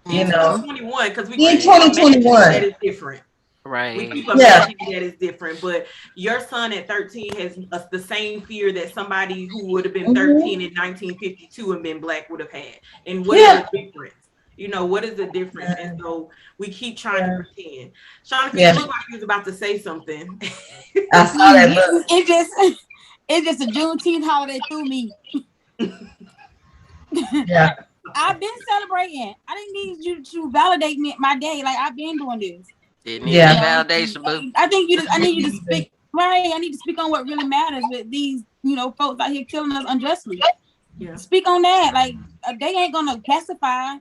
2021, because we in 2021 that is different. Right. We keep imagining that is different, but your son at 13 has the same fear that somebody who would have been 13 in 1952 and been Black would have had. And what is the difference? What is the difference? And so we keep trying to pretend. Shauna, you look like you was about to say something. I saw that look. It's just a Juneteenth holiday through me. Yeah. I've been celebrating. I didn't need you to validate my day. Like, I've been doing this. Didn't need validation, boo. I think I need you to speak. Right. I need to speak on what really matters with these, folks out here killing us unjustly. Yeah. Speak on that. Like, they ain't gonna pacify,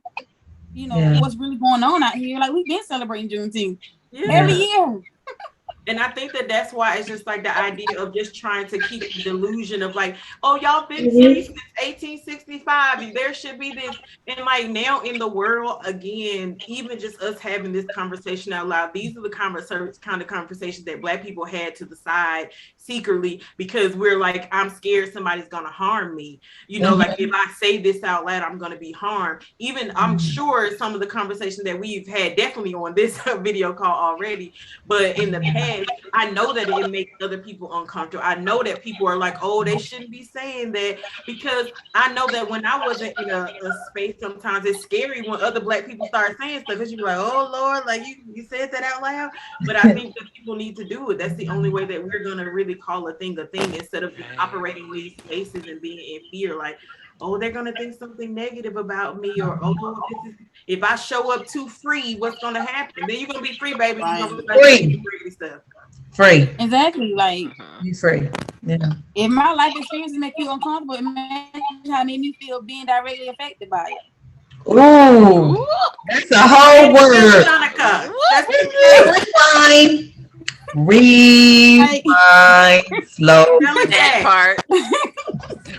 what's really going on out here. Like, we've been celebrating Juneteenth every year. And I think that's why it's just like the idea of just trying to keep the delusion of like, oh, y'all been free since 1865, and there should be this. And like now in the world, again, even just us having this conversation out loud, these are the kind of conversations that Black people had to the side secretly, because we're like, I'm scared somebody's gonna harm me. Like if I say this out loud, I'm gonna be harmed. Even I'm sure some of the conversations that we've had definitely on this video call already, but in the past, I know that it makes other people uncomfortable. I know that people are like, oh, they shouldn't be saying that, because I know that when I wasn't in a space, sometimes it's scary when other Black people start saying stuff, because you're like, oh Lord, like you said that out loud. But I think that people need to do it. That's the only way that we're gonna really call a thing, instead of just operating in these spaces and being in fear, like, oh, they're gonna think something negative about me, or if I show up too free, what's gonna happen? Then you're gonna be free, baby. You're gonna free. Free. Exactly. Like, be free. Yeah. If my life experiences make you uncomfortable, imagine how it made me feel being directly affected by it. Ooh, that's a whole word. Refine. Slow. That part.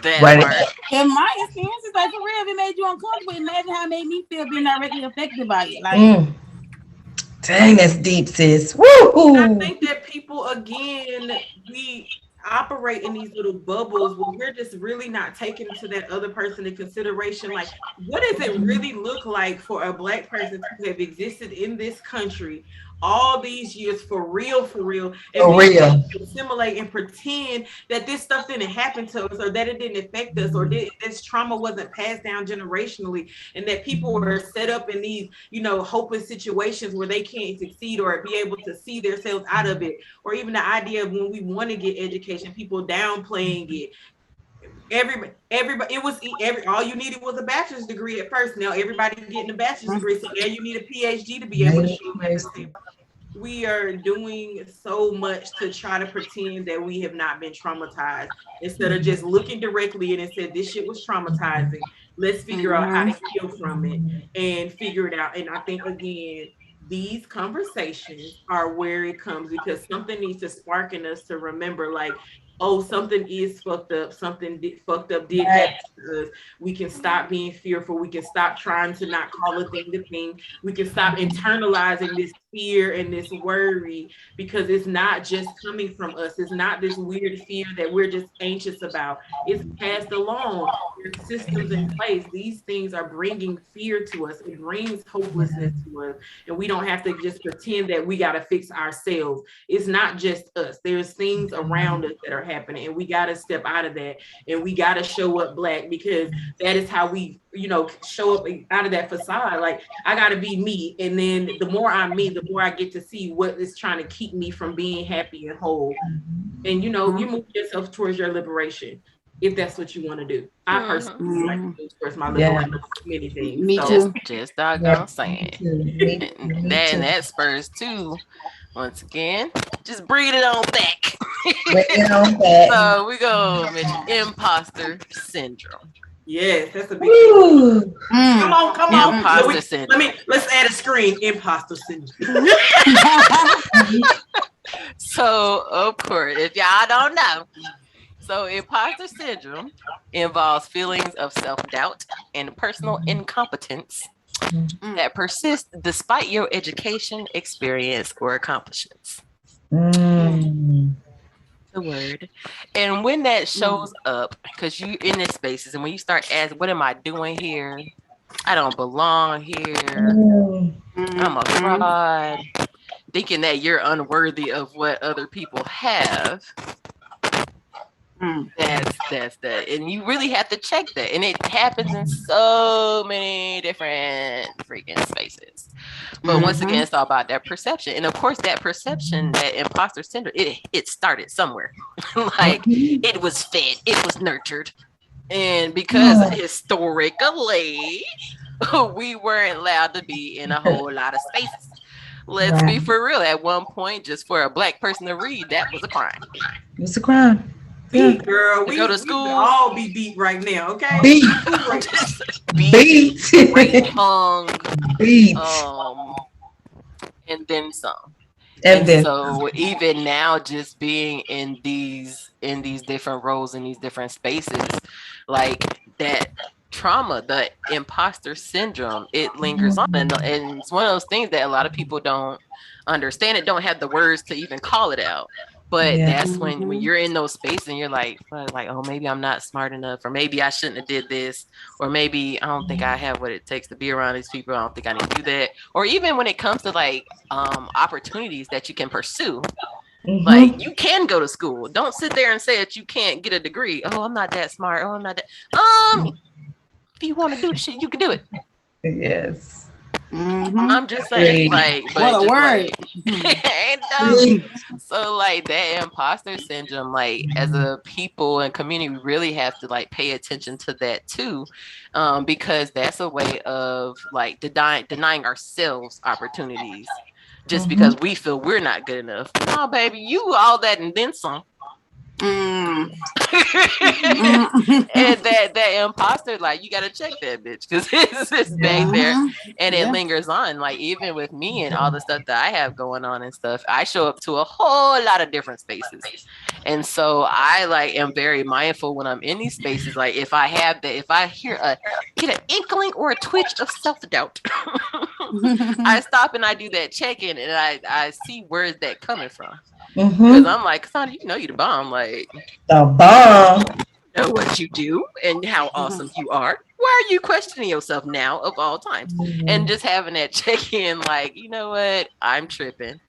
If my experience is like, for real, if it made you uncomfortable, imagine how it made me feel being directly affected by it. Like, dang, that's deep, sis. Woo! I think that people, again, we operate in these little bubbles where we're just really not taking to that other person in consideration. Like, what does it really look like for a Black person to have existed in this country all these years for real, and For we real. assimilate and pretend that this stuff didn't happen to us, or that it didn't affect us, or that this trauma wasn't passed down generationally, and that people were set up in these, hopeless situations where they can't succeed or be able to see themselves out of it, or even the idea of when we want to get education, people downplaying it. Everybody, all you needed was a bachelor's degree at first. Now everybody's getting a bachelor's degree, so now you need a PhD to be able to show up at the table. We are doing so much to try to pretend that we have not been traumatized, instead of just looking directly in and said, this shit was traumatizing. Let's figure out how to heal from it and figure it out. And I think, again, these conversations are where it comes, because something needs to spark in us to remember, like, oh, something is fucked up. Something fucked up did happen to us. We can stop being fearful. We can stop trying to not call a thing the thing. We can stop internalizing this fear and this worry, because it's not just coming from us. It's not this weird fear that we're just anxious about. It's passed along. There's systems in place. These things are bringing fear to us. It brings hopelessness to us. And we don't have to just pretend that we got to fix ourselves. It's not just us. There's things around us that are happening, and we got to step out of that, and we got to show up Black, because that is how we, show up out of that facade. Like, I got to be me. And then the more I'm me, the more I get to see what is trying to keep me from being happy and whole. And, you move yourself towards your liberation, if that's what you want to do. I personally like to move towards my liberation, many things. Me too. Just doggone saying. And that spurs too. Once again, just bring it on back. So we go mention imposter syndrome. Yes, that's a big thing. Come on. Imposter syndrome. Let's add a screen. Imposter syndrome. So, of course, if y'all don't know, so imposter syndrome involves feelings of self-doubt and personal incompetence that persist despite your education, experience, or accomplishments. The word. And when that shows up, because you in this spaces, and when you start asking, what am I doing here? I don't belong here. I'm a fraud. Thinking that you're unworthy of what other people have. That's that. And you really have to check that. And it happens in so many different freaking spaces. But once again, it's all about that perception. And of course, that perception, that imposter syndrome, it started somewhere. Like, it was fed, it was nurtured. And because historically, we weren't allowed to be in a whole lot of spaces. Let's be for real. At one point, just for a Black person to read, that was a crime. It was a crime. Beat, girl. We go to school. We all be beat right now, okay? Beat. Right tongue. Beat. And then some. And then so even now, just being in these different roles, in these different spaces, like that trauma, the imposter syndrome, it lingers on, and it's one of those things that a lot of people don't understand. It don't have the words to even call it out. But that's when you're in those spaces and you're like, oh, maybe I'm not smart enough, or maybe I shouldn't have did this, or maybe I don't think I have what it takes to be around these people. I don't think I need to do that. Or even when it comes to like opportunities that you can pursue, like you can go to school. Don't sit there and say that you can't get a degree. Oh, I'm not that smart. Oh, I'm not that. If you want to do the shit, you can do it. Yes. I'm just saying, like, but what a word. So like that imposter syndrome, like as a people and community, we really have to like pay attention to that too, because that's a way of like denying ourselves opportunities just because we feel we're not good enough. No, baby, you all that and then some. And that imposter, like, you gotta check that bitch, because it's back there and it lingers on. Like, even with me and all the stuff that I have going on and stuff, I show up to a whole lot of different spaces, and so I like am very mindful when I'm in these spaces. Like, if I get an inkling or a twitch of self-doubt, I stop and I do that check-in, and I see where is that coming from. Because I'm like, Cassandra, you know you the bomb. Like, the bomb. You know what you do and how awesome you are. Why why are you questioning yourself now of all times? And just having that check in, like, you know what? I'm tripping.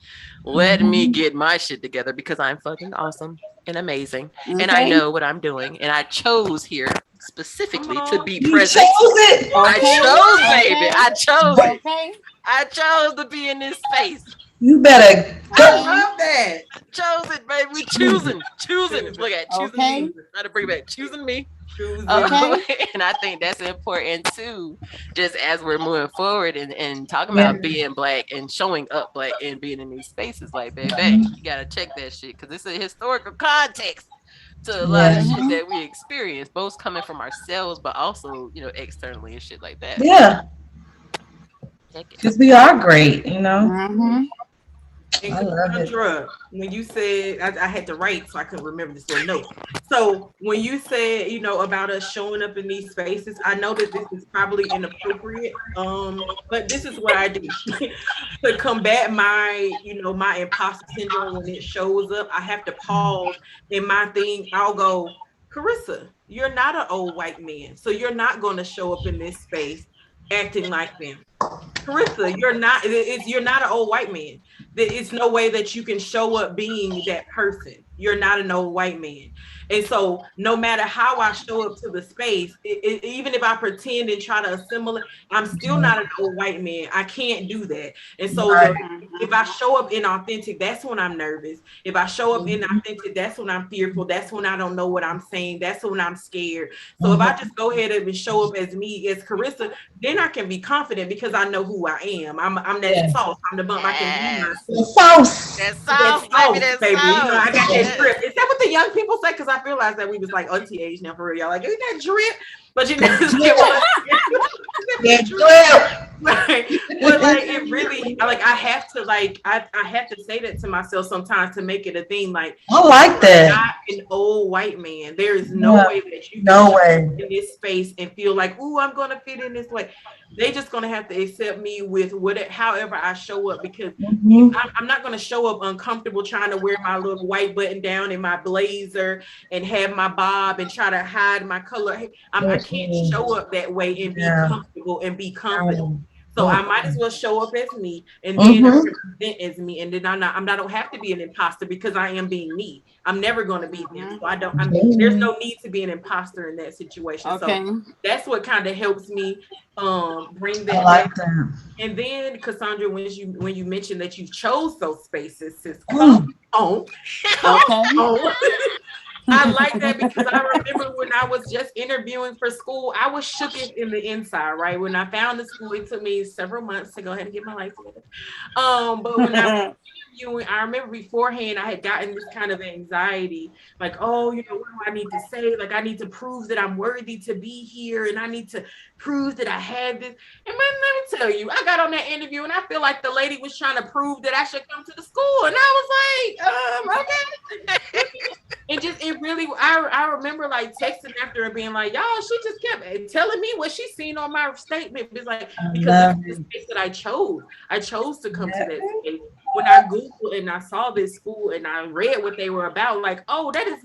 Let me get my shit together because I'm fucking awesome and amazing. And I know what I'm doing. And I chose here specifically to be You present. chose it. I chose, baby. I chose it. Okay. I chose to be in this space. You better go. I love that. Chose it, baby. We choosing. Look at choosing me. Try to bring back choosing me. Okay. And I think that's important too, just as we're moving forward and talking about being Black and showing up Black and being in these spaces. Like, baby, you gotta check that shit because it's a historical context to a lot of shit that we experience, both coming from ourselves, but also, you know, externally and shit like that. Yeah. Because we are great, you know. And Cassandra, when you said, I had to write so I couldn't remember this little note. So when you said, you know, about us showing up in these spaces, I know that this is probably inappropriate, but this is what I do to combat my, you know, my imposter syndrome when it shows up. I have to pause in my thing. I'll go, Carissa, you're not an old white man, so you're not going to show up in this space acting like them. Carissa, you're not an old white man. It's no way that you can show up being that person. You're not an old white man. And so no matter how I show up to the space, even if I pretend and try to assimilate, I'm still not an old white man. I can't do that. And so if I show up inauthentic, that's when I'm nervous. If I show up inauthentic, that's when I'm fearful. That's when I don't know what I'm saying. That's when I'm scared. So if I just go ahead and show up as me, as Carissa, then I can be confident because I know who I am. I'm that sauce. I'm the bump. I can be myself. Sauce. That sauce, baby. You know, I got that drip. Is that what the young people say? Because I realized that we was like auntie age now for real. Y'all like, isn't that drip? But you know, that drip. Right. But like it really, like I have to I have to say that to myself sometimes to make it a thing. Like I like that. Not an old white man. There is no way that you can in this space and feel like, ooh, I'm gonna fit in this way. They just gonna have to accept me with whatever, however I show up, because I'm not gonna show up uncomfortable trying to wear my little white button down and my blazer and have my bob and try to hide my color. I can't show up that way and be comfortable and be confident. So I might as well show up as me and then represent as me. And then I don't have to be an imposter because I am being me. I'm never going to be them. So there's no need to be an imposter in that situation. Okay. So that's what kind of helps me bring that. I like that. And then Cassandra, when you mentioned that you chose those spaces, sis, come on. I like that because I remember when I was just interviewing for school, I was shook in the inside, right? When I found the school, it took me several months to go ahead and get my life together. But when I was interviewing, I remember beforehand, I had gotten this kind of anxiety, like, oh, you know, what do I need to say? Like, I need to prove that I'm worthy to be here, and I need to prove that I had this. And man, let me tell you, I got on that interview, and I feel like the lady was trying to prove that I should come to the school, and I was like, okay. And it really, I remember like texting after and being like, y'all, she just kept telling me what she seen on my statement. It's like, because it's the space that I chose to come to that space. When I Googled and I saw this school and I read what they were about, like, oh, that is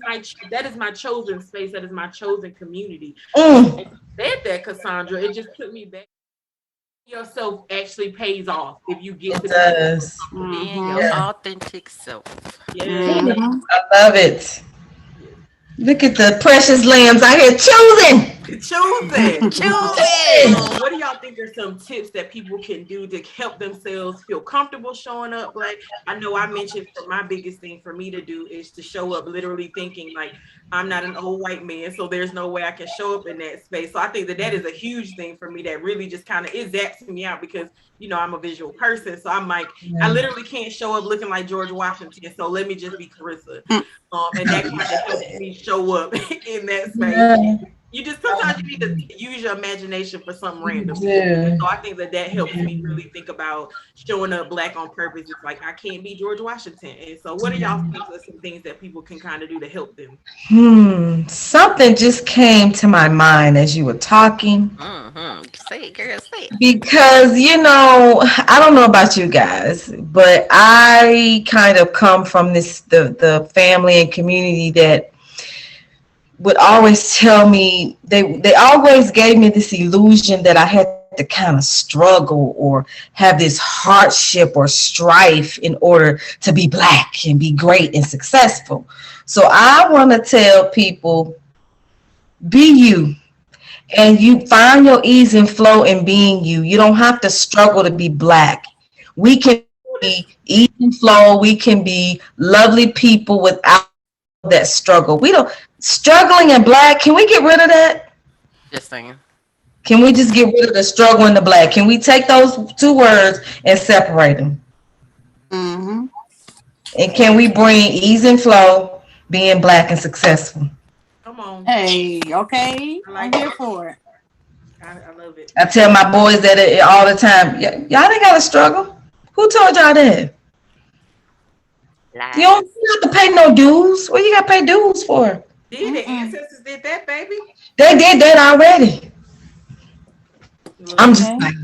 my chosen space. That is my chosen community. And said that, Cassandra, it just took me back. Yourself actually pays off if you get to being your authentic self. I love it. Look at the precious lambs out here choosing. What do y'all think are some tips that people can do to help themselves feel comfortable showing up? Like, I know I mentioned my biggest thing for me to do is to show up literally thinking like I'm not an old white man, so there's no way I can show up in that space. So I think that is a huge thing for me that really just kind of zaps me out because, you know, I'm a visual person. So I'm like, I literally can't show up looking like George Washington. So let me just be Carissa. And that kind of helps me show up in that space. You just sometimes you need to use your imagination for something random. So I think that helps me really think about showing up Black on purpose. It's like I can't be George Washington. And so what are y'all think are some things that people can kind of do to help them? Something just came to my mind as you were talking. Say it, girl, say it. Because, you know, I don't know about you guys, but I kind of come from the family and community that would always tell me, they always gave me this illusion that I had to kind of struggle or have this hardship or strife in order to be black and be great and successful. So I want to tell people, be you, and you find your ease and flow in being you. You don't have to struggle to be black. We can be ease and flow. We can be lovely people without that struggle. We don't struggling and black. Can we get rid of that? Just saying. Can we just get rid of the struggle and the black? Can we take those two words and separate them? Mm-hmm. And can we bring ease and flow, being black and successful? Come on. Hey, okay. I I'm like here it. for it. I love it. I tell my boys that all the time. Y'all ain't got to struggle. Who told y'all that? Lies. You don't have to pay no dues. What you got to pay dues for? Did the ancestors did that, baby? They did that already. I'm just Okay. like,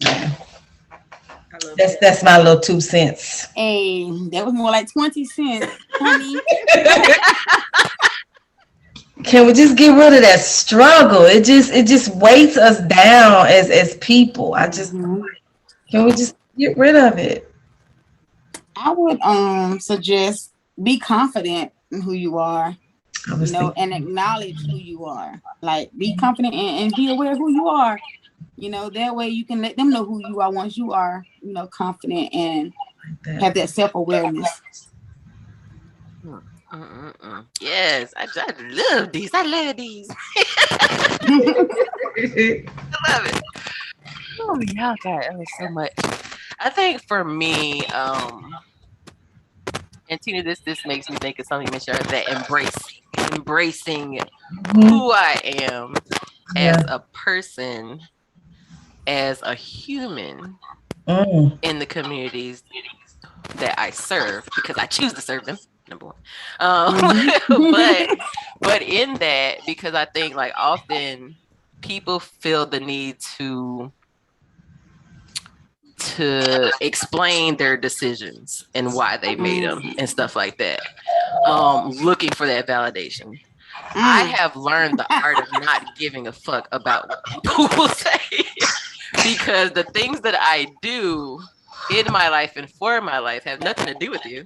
I love that. that's my little 2 cents. Hey, that was more like 20 cents, honey. Can we just get rid of that struggle? It just weights us down as people. Mhm. Can we just get rid of it? I would suggest be confident in who you are, I was thinking, and acknowledge who you are. Like be confident and be aware of who you are. That way you can let them know who you are once you are, confident and have that self-awareness. Yes, I love these. I love these. I love it. Oh, y'all got so much. I think for me, and Tina, this makes me think of something you mentioned, that embracing who I am as a person, as a human in the communities that I serve, because I choose to serve them. Number one, but in that, because I think like often people feel the need to explain their decisions and why they made them and stuff like that, looking for that validation. I have learned the art of not giving a fuck about what people will say, because the things that I do in my life and for my life have nothing to do with you.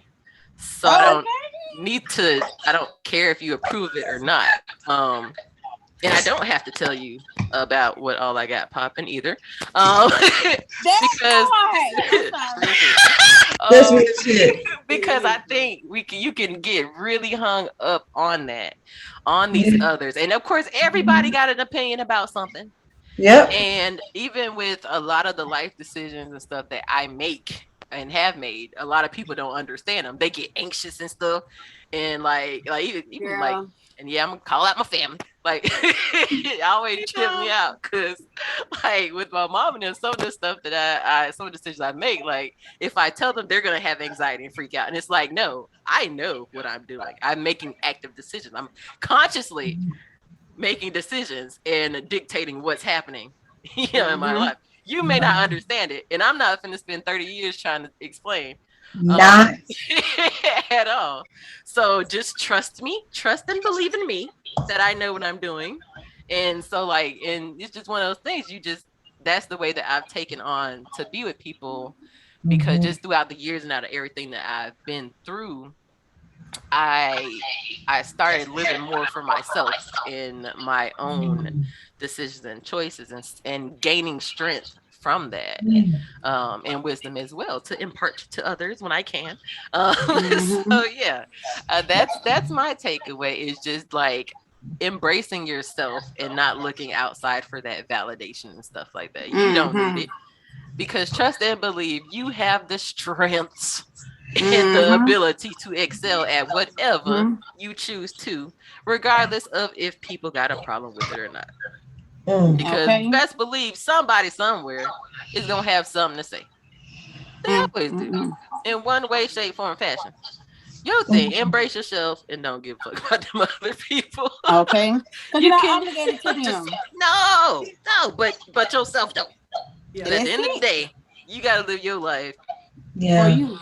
So I don't care if you approve it or not. And I don't have to tell you about what all I got popping either. Because that's real shit. Because I think you can get really hung up on that, on these others. And of course, everybody got an opinion about something. Yep. And even with a lot of the life decisions and stuff that I make and have made, a lot of people don't understand them. They get anxious and stuff, and like even like, and yeah, I'm gonna call out my family. Like, it always trip me out, because like with my mom and them, some of the stuff that I some of the decisions I make, like if I tell them, they're gonna have anxiety and freak out, and it's like, no, I know what I'm doing. I'm making active decisions. I'm consciously making decisions and dictating what's happening, in my life. You may not understand it, and I'm not going to spend 30 years trying to explain at all. So just trust me, trust and believe in me that I know what I'm doing. And so and it's just one of those things, that's the way that I've taken on to be with people, because just throughout the years and out of everything that I've been through, I started living more for myself in my own decisions and choices, and gaining strength from that, and wisdom as well to impart to others when I can. So yeah, that's my takeaway, is just like embracing yourself and not looking outside for that validation and stuff like that. You don't need it, because trust and believe you have the strengths and the ability to excel at whatever you choose to, regardless of if people got a problem with it or not. Because best believe somebody somewhere is gonna have something to say. They always do, in one way, shape, form, fashion. Your thing, embrace yourself and don't give a fuck about them other people. Okay, because you're not obligated to them. No, but yourself though. Yeah. And at the end of the day, you gotta live your life Yeah. for you.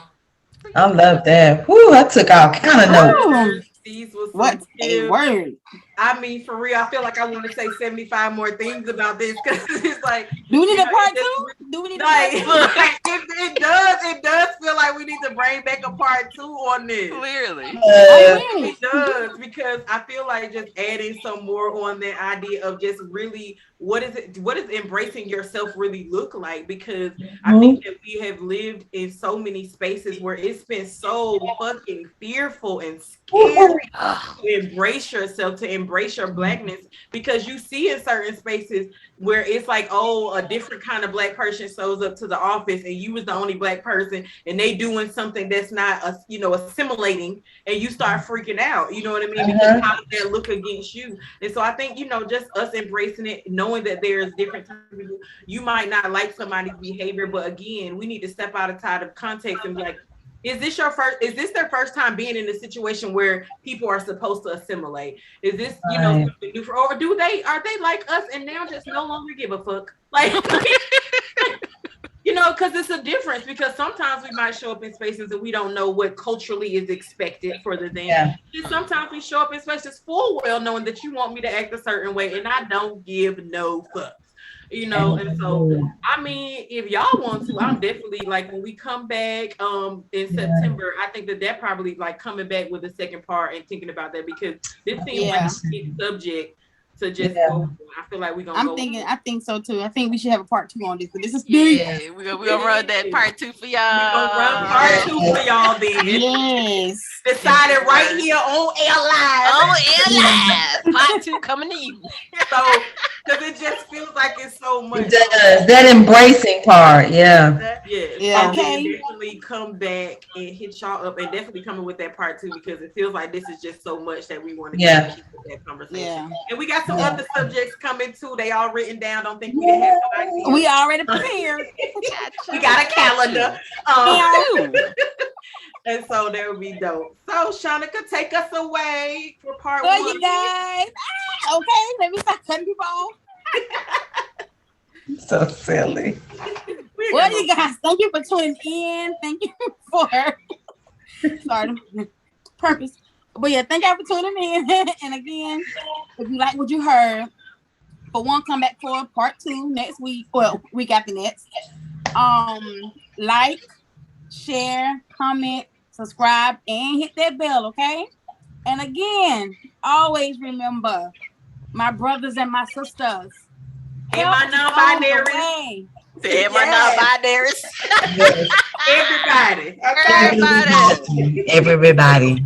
I love that. Whoo, I took all kind of notes. These was some What a tips. word. I mean, for real, I feel like I want to say 75 more things about this because it's like, Do we need you a know, part it just- two? Do we need a part like, two? it does feel like we need to bring back a part 2 on this. Clearly. It does, because I feel like just adding some more on that idea of just really what does embracing yourself really look like? Because I think that we have lived in so many spaces where it's been so fucking fearful and scary to embrace yourself, to embrace your blackness, because you see in certain spaces where it's like, oh, a different kind of black person shows up to the office and you was the only black person and they doing something that's not assimilating, and you start freaking out, you know what I mean? Because how does that look against you? And so I think, just us embracing it, knowing that there's different types of people, you might not like somebody's behavior, but again, we need to step outside of context and be like, is this their first time being in a situation where people are supposed to assimilate? Is this, something new for, or are they like us and now just no longer give a fuck? Like, because it's a difference, because sometimes we might show up in spaces that we don't know what culturally is expected for the thing. Yeah. And sometimes we show up in spaces full well knowing that you want me to act a certain way and I don't give no fucks. And so I mean, if y'all want to, I'm definitely like, when we come back in September, I think that probably like coming back with the second part and thinking about that, because this seems like a big subject to just go. I feel like we're gonna I think so too. I think we should have a part 2 on this, but this is big. Yeah, we're gonna run that part 2 for y'all. We're gonna run part 2 for y'all then. Yes. Decided right here on Air Live. On Air Live. Part 2 coming to you. So, because it just feels like it's so much. It does. That embracing part, yeah. Yeah. Okay. Definitely come back and hit y'all up, and definitely coming with that part 2, because it feels like this is just so much that we want to keep with that conversation. Yeah. And we got some other subjects coming too. They all written down. Don't think we didn't have no idea. We already prepared. We got a calendar. And so that would be dope. So Shanika, take us away for part 1. You guys. Okay, let me start cutting people off. So silly. Well, you guys, thank you for tuning in. Thank you for purpose. But yeah, thank you for tuning in. And again, if you like what you heard, for one, come back for part 2 next week. Well, week after next. Like, share, comment, subscribe, and hit that bell, okay? And again, always remember, my brothers and my sisters. And my non-binaries. And my non-binaries. Everybody. Okay. Everybody.